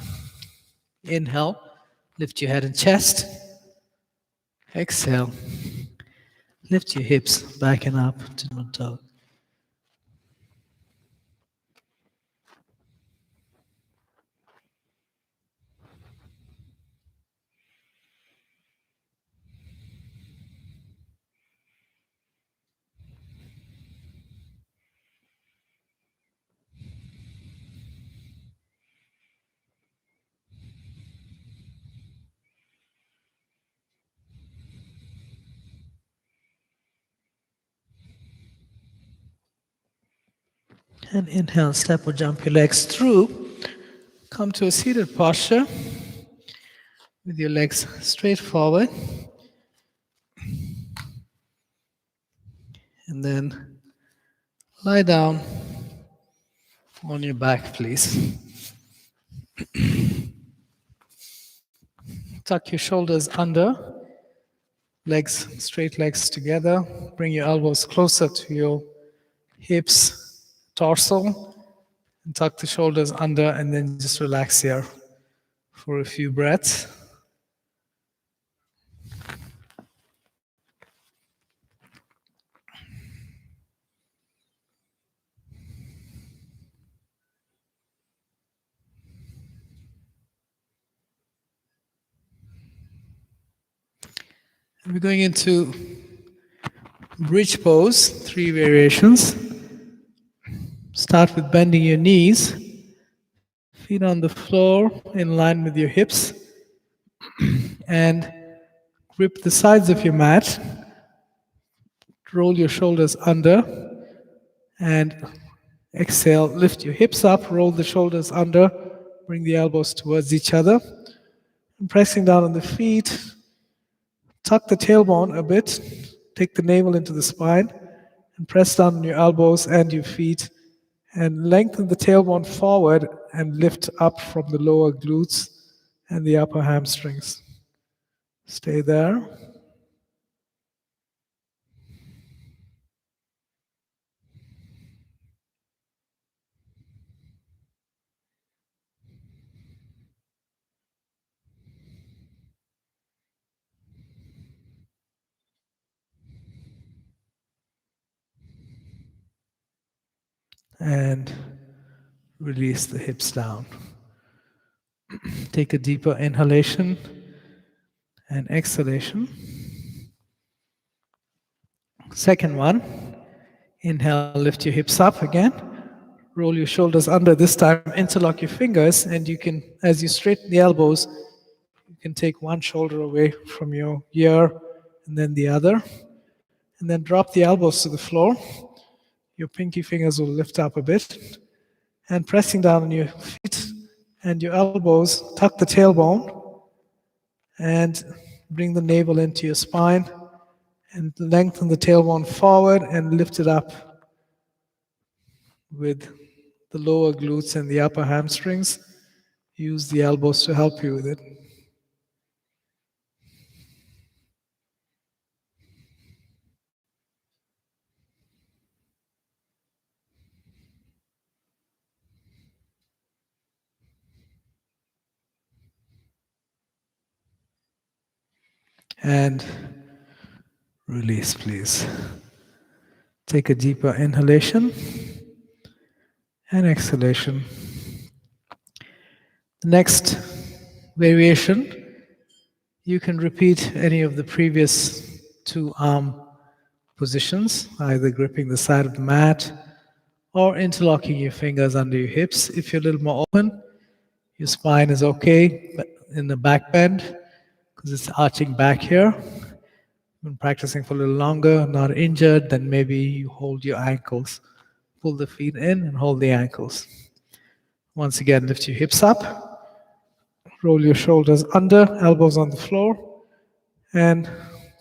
Inhale, lift your head and chest. Exhale, lift your hips back and up to the toe. And inhale, step or jump your legs through. Come to a seated posture with your legs straight forward. And then lie down on your back, please. Tuck your shoulders under, legs, straight legs together. Bring your elbows closer to your hips, torso, and tuck the shoulders under, and then just relax here for a few breaths. We're going into bridge pose, 3 variations. Start with bending your knees, feet on the floor in line with your hips, and grip the sides of your mat. Roll your shoulders under and exhale. Lift your hips up, roll the shoulders under, bring the elbows towards each other. And pressing down on the feet, tuck the tailbone a bit, take the navel into the spine, and press down on your elbows and your feet, and lengthen the tailbone forward and lift up from the lower glutes and the upper hamstrings. Stay there. And release the hips down. Take a deeper inhalation and exhalation. Second one, inhale, lift your hips up again. Roll your shoulders under. This time, interlock your fingers, and you can, as you straighten the elbows, you can take one shoulder away from your ear and then the other. And then drop the elbows to the floor. Your pinky fingers will lift up a bit. And pressing down on your feet and your elbows, tuck the tailbone and bring the navel into your spine and lengthen the tailbone forward and lift it up with the lower glutes and the upper hamstrings. Use the elbows to help you with it. And release, please. Take a deeper inhalation and exhalation. The next variation, you can repeat any of the previous 2 arm positions, either gripping the side of the mat or interlocking your fingers under your hips. If you're a little more open, your spine is okay in the back bend because it's arching back here. Been practicing for a little longer, not injured, then maybe you hold your ankles. Pull the feet in and hold the ankles. Once again, lift your hips up, roll your shoulders under, elbows on the floor, and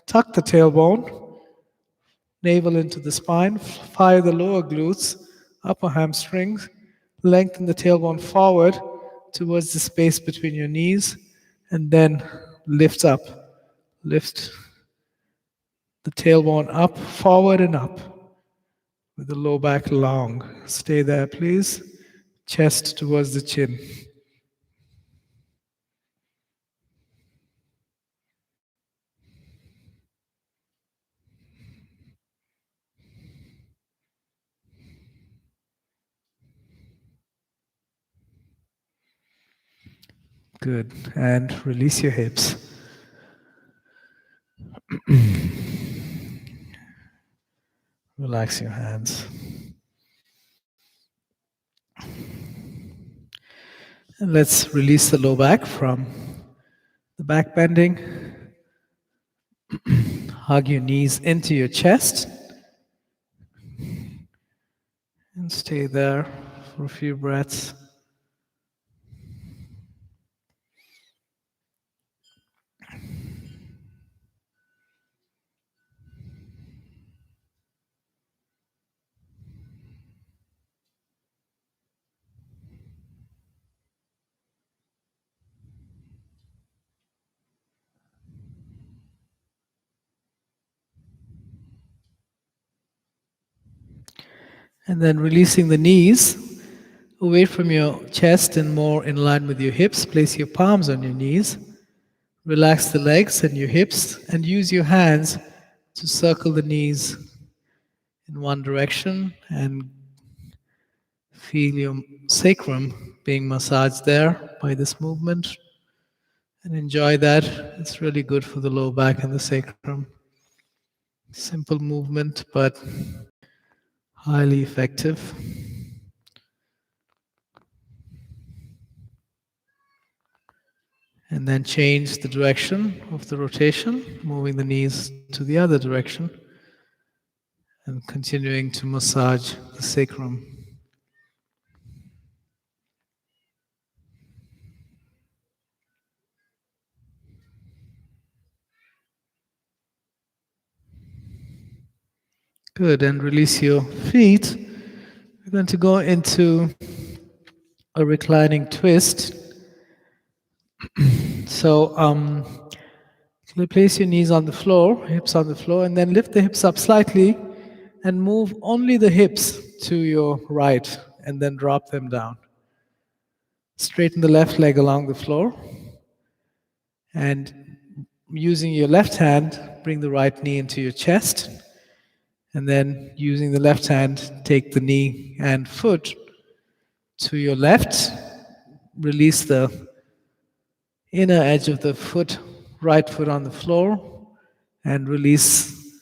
tuck the tailbone, navel into the spine, fire the lower glutes, upper hamstrings, lengthen the tailbone forward towards the space between your knees, and then lift up. Lift the tailbone up, forward and up, with the low back long. Stay there, please. Chest towards the chin. Good. And release your hips. Relax your hands. And let's release the low back from the back bending. Hug your knees into your chest. And stay there for a few breaths. And then releasing the knees away from your chest and more in line with your hips. Place your palms on your knees. Relax the legs and your hips and use your hands to circle the knees in one direction and feel your sacrum being massaged there by this movement. and enjoy that. It's really good for the low back and the sacrum. Simple movement, but highly effective. And then change the direction of the rotation, moving the knees to the other direction and continuing to massage the sacrum. Good, and release your feet. We're going to go into a reclining twist. So place your knees on the floor, hips on the floor, and then lift the hips up slightly and move only the hips to your right and then drop them down. Straighten the left leg along the floor and using your left hand, bring the right knee into your chest. And then using the left hand, take the knee and foot to your left. Release the inner edge of the foot, right foot on the floor, and release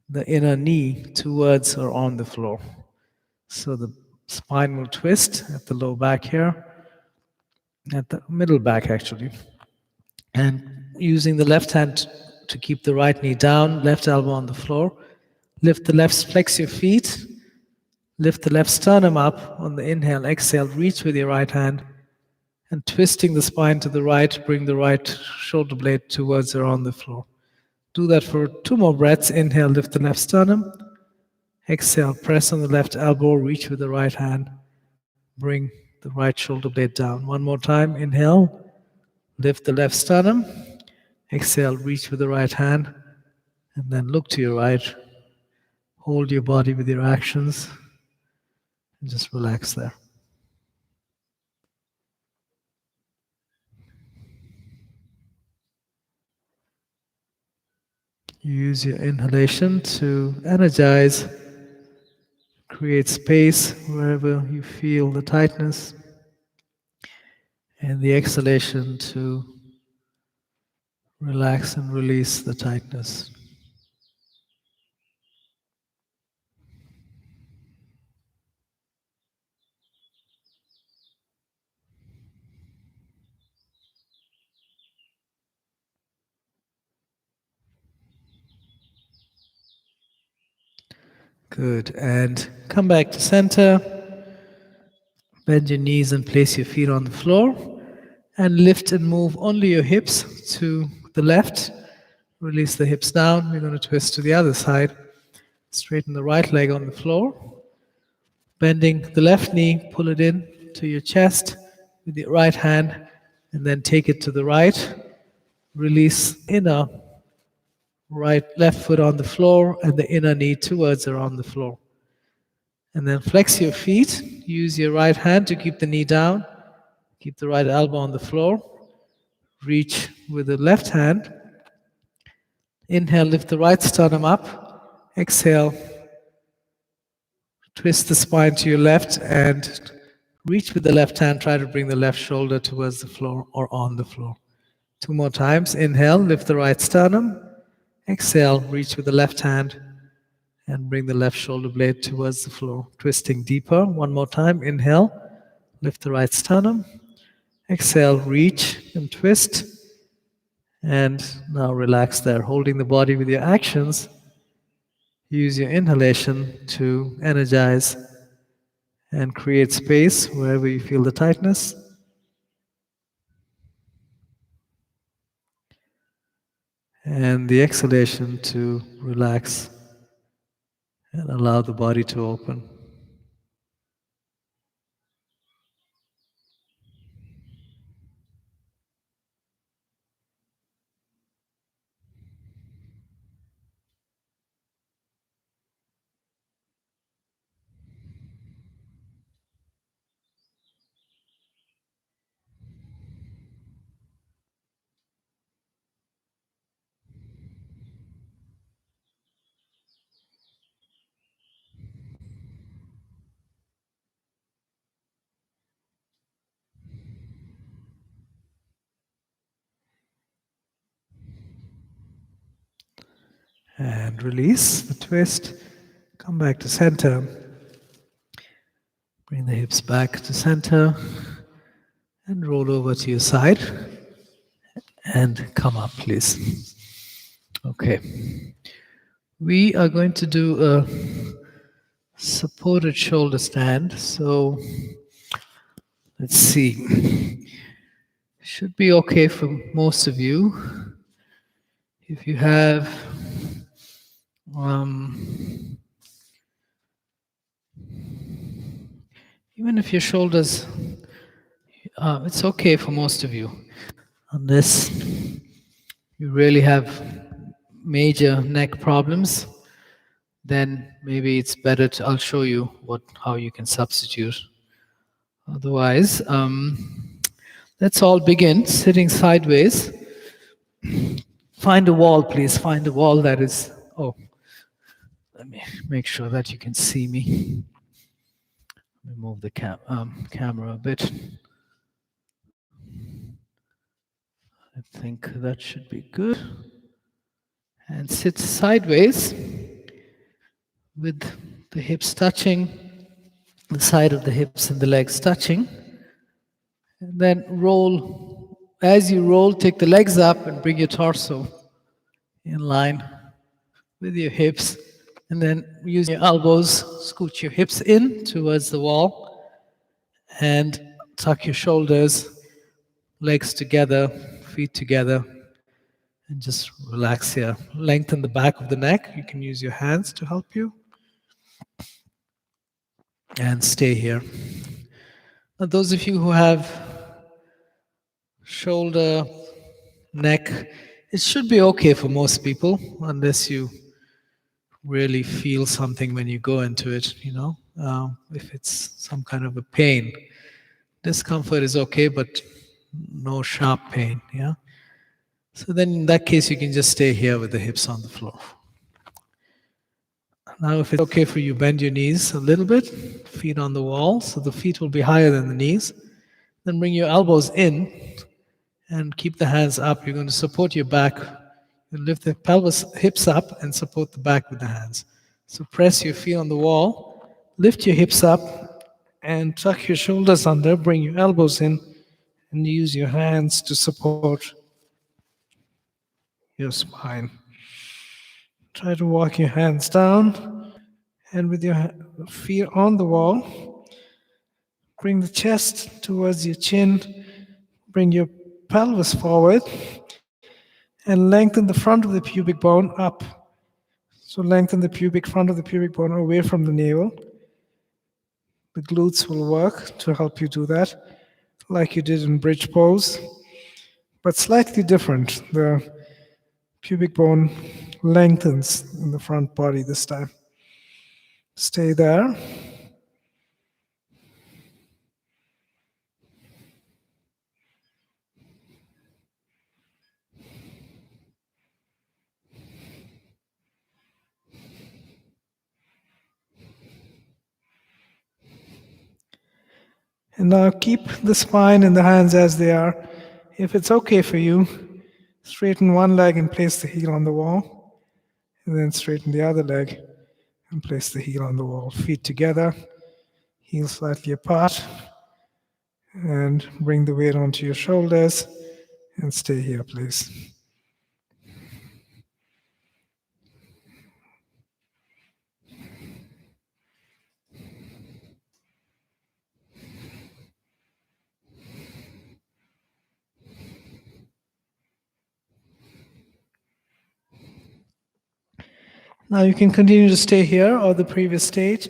the inner knee towards or on the floor. So the spine will twist at the low back here, at the middle back actually. And using the left hand to keep the right knee down, left elbow on the floor, lift the left, flex your feet, lift the left sternum up on the inhale, exhale, reach with your right hand, and twisting the spine to the right, bring the right shoulder blade towards or on the floor. Do that for 2 more breaths. Inhale, lift the left sternum. Exhale, press on the left elbow, reach with the right hand, bring the right shoulder blade down. 1 more time. Inhale, lift the left sternum. Exhale, reach with the right hand, and then look to your right. Hold your body with your actions, and just relax there. Use your inhalation to energize, create space wherever you feel the tightness, and the exhalation to relax and release the tightness. Good. And come back to center. Bend your knees and place your feet on the floor. And lift and move only your hips to the left. Release the hips down. We're going to twist to the other side. Straighten the right leg on the floor. Bending the left knee, pull it in to your chest with your right hand, and then take it to the right. Release inner left foot on the floor and the inner knee towards or on the floor. And then flex your feet. Use your right hand to keep the knee down. Keep the right elbow on the floor. Reach with the left hand. Inhale, lift the right sternum up. Exhale, twist the spine to your left and reach with the left hand. Try to bring the left shoulder towards the floor or on the floor. 2 more times. Inhale, lift the right sternum. Exhale, reach with the left hand and bring the left shoulder blade towards the floor, twisting deeper. 1 more time. Inhale, lift the right sternum. Exhale, reach and twist. And now relax there, holding the body with your actions. Use your inhalation to energize and create space wherever you feel the tightness. And the exhalation to relax and allow the body to open. And release the twist. Come back to center. Bring the hips back to center and roll over to your side and come up, please. Okay. We are going to do a supported shoulder stand. So let's see. Should be okay for most of you. If you have even if your shoulders, it's okay for most of you, unless you really have major neck problems. Then maybe it's better to. I'll show you how you can substitute. Otherwise, let's all begin sitting sideways. Find a wall, please. Find a wall that is. Oh, let me make sure that you can see me. Let me move the camera a bit. I think that should be good. And sit sideways with the hips touching, the side of the hips and the legs touching. And then roll. As you roll, take the legs up and bring your torso in line with your hips. And then use your elbows, scoot your hips in towards the wall and tuck your shoulders, legs together, feet together, and just relax here. Lengthen the back of the neck. You can use your hands to help you. And stay here. Now, those of you who have shoulder, neck, it should be okay for most people, unless you really feel something when you go into it, if it's some kind of a pain. Discomfort is okay, but no sharp pain, yeah? So then in that case, you can just stay here with the hips on the floor. Now, if it's okay for you, bend your knees a little bit, feet on the wall, so the feet will be higher than the knees. Then bring your elbows in and keep the hands up. You're going to support your back. You lift the pelvis, hips up, and support the back with the hands. So press your feet on the wall, lift your hips up, and tuck your shoulders under. Bring your elbows in, and use your hands to support your spine. Try to walk your hands down, and with your feet on the wall, bring the chest towards your chin, bring your pelvis forward, and lengthen the front of the pubic bone up. So lengthen the front of the pubic bone away from the navel. The glutes will work to help you do that, like you did in bridge pose, but slightly different. The pubic bone lengthens in the front body this time. Stay there. And now keep the spine and the hands as they are. If it's okay for you, straighten one leg and place the heel on the wall, and then straighten the other leg and place the heel on the wall. Feet together, heels slightly apart, and bring the weight onto your shoulders, and stay here, please. Now you can continue to stay here or the previous stage,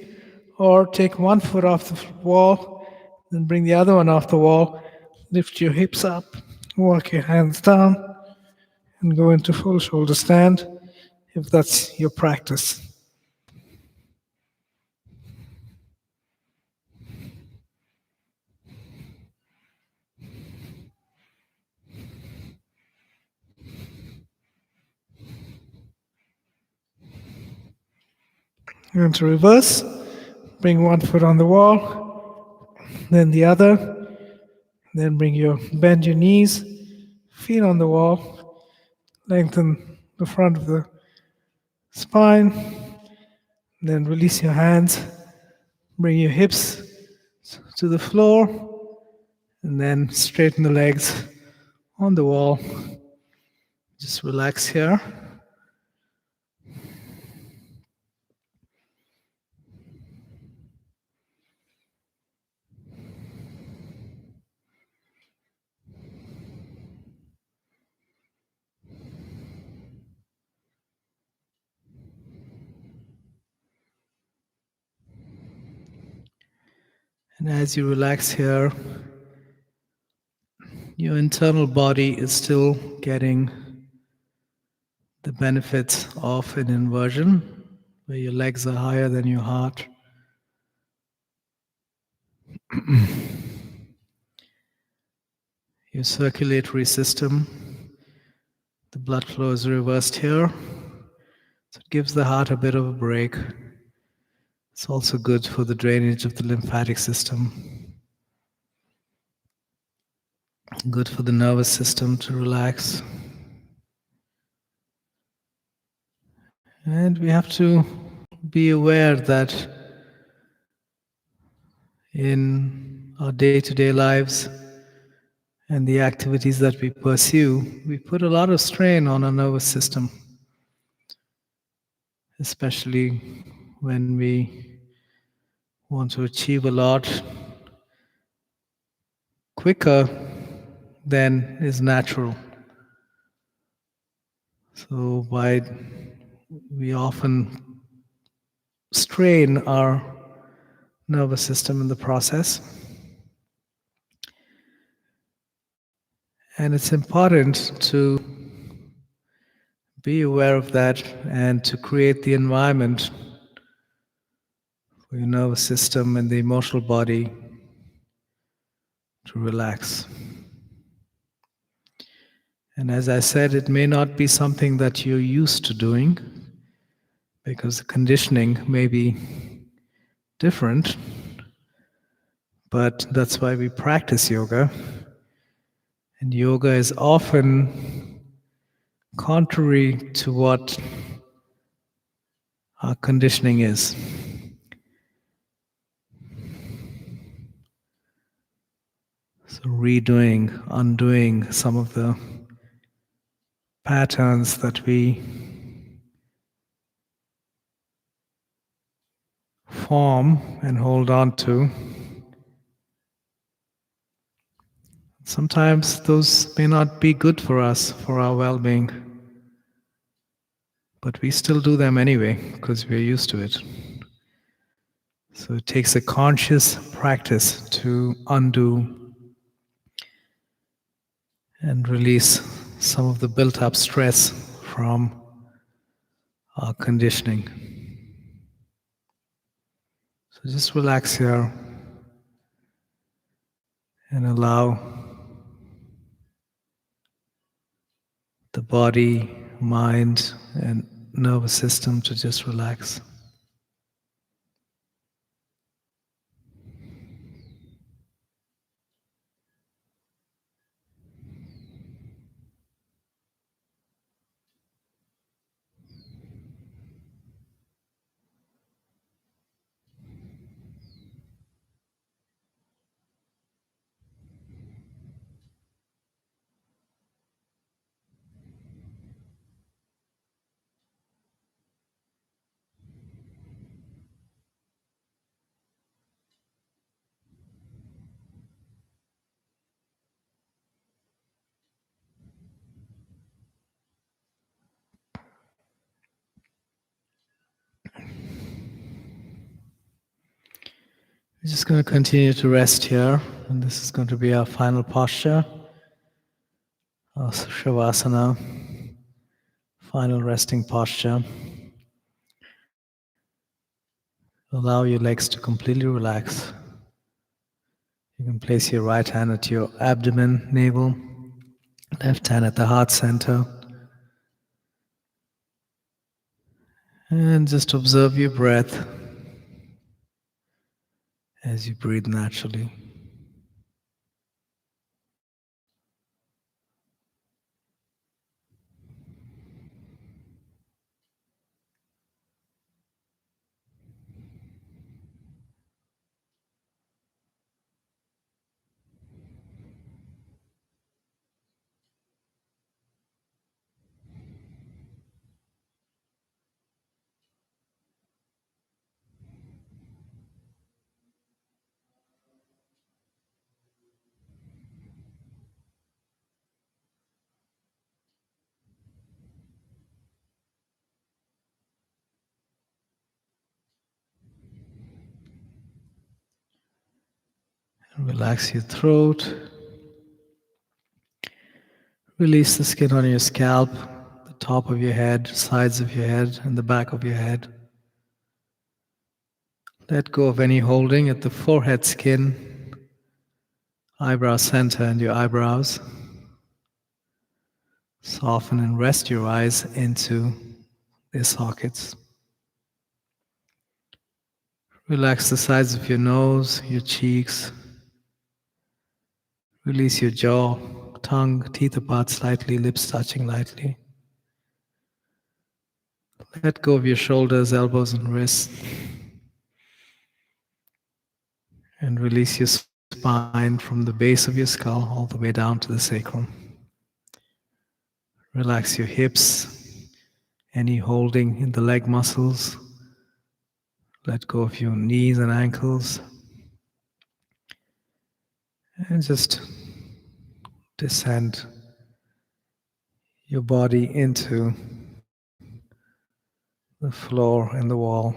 or take one foot off the wall, then bring the other one off the wall, lift your hips up, walk your hands down, and go into full shoulder stand if that's your practice. You're going to reverse, bring one foot on the wall, then the other, then bend your knees, feet on the wall, lengthen the front of the spine. Then release your hands. Bring your hips to the floor. And then straighten the legs on the wall. Just relax here. And as you relax here, your internal body is still getting the benefits of an inversion, where your legs are higher than your heart. Your circulatory system, the blood flow is reversed here, so it gives the heart a bit of a break. It's also good for the drainage of the lymphatic system, good for the nervous system to relax. And we have to be aware that in our day-to-day lives and the activities that we pursue, we put a lot of strain on our nervous system, especially when we want to achieve a lot quicker than is natural. So we often strain our nervous system in the process. And it's important to be aware of that and to create the environment for your nervous system and the emotional body to relax. And as I said, it may not be something that you're used to doing because the conditioning may be different, but that's why we practice yoga. And yoga is often contrary to what our conditioning is. So redoing, undoing some of the patterns that we form and hold on to. Sometimes those may not be good for us, for our well-being, but we still do them anyway because we're used to it. So it takes a conscious practice to undo and release some of the built-up stress from our conditioning. So just relax here and allow the body, mind, and nervous system to just relax. We're just going to continue to rest here, and this is going to be our final posture, our Shavasana, final resting posture. Allow your legs to completely relax. You can place your right hand at your abdomen, navel, left hand at the heart center, and just observe your breath as you breathe naturally. Relax your throat. Release the skin on your scalp, the top of your head, sides of your head, and the back of your head. Let go of any holding at the forehead skin, eyebrow center, and your eyebrows. Soften and rest your eyes into their sockets. Relax the sides of your nose, your cheeks. Release your jaw, tongue, teeth apart slightly, lips touching lightly. Let go of your shoulders, elbows, and wrists. And release your spine from the base of your skull all the way down to the sacrum. Relax your hips, any holding in the leg muscles. Let go of your knees and ankles. And just descend your body into the floor and the wall.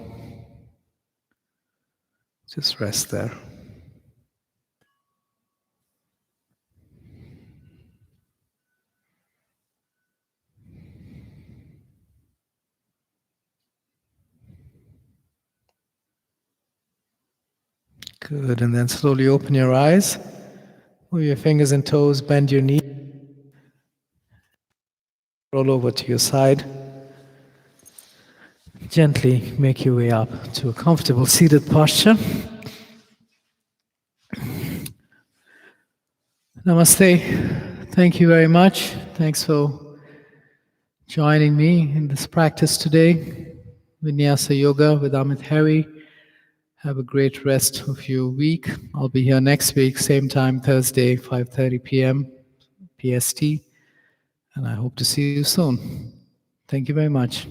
Just rest there. Good, and then slowly open your eyes. Move your fingers and toes, bend your knee. Roll over to your side. Gently make your way up to a comfortable seated posture. Namaste. Thank you very much. Thanks for joining me in this practice today. Vinyasa Yoga with AMIT HERI. Have a great rest of your week. I'll be here next week, same time, Thursday, 5:30 p.m. PST. And I hope to see you soon. Thank you very much.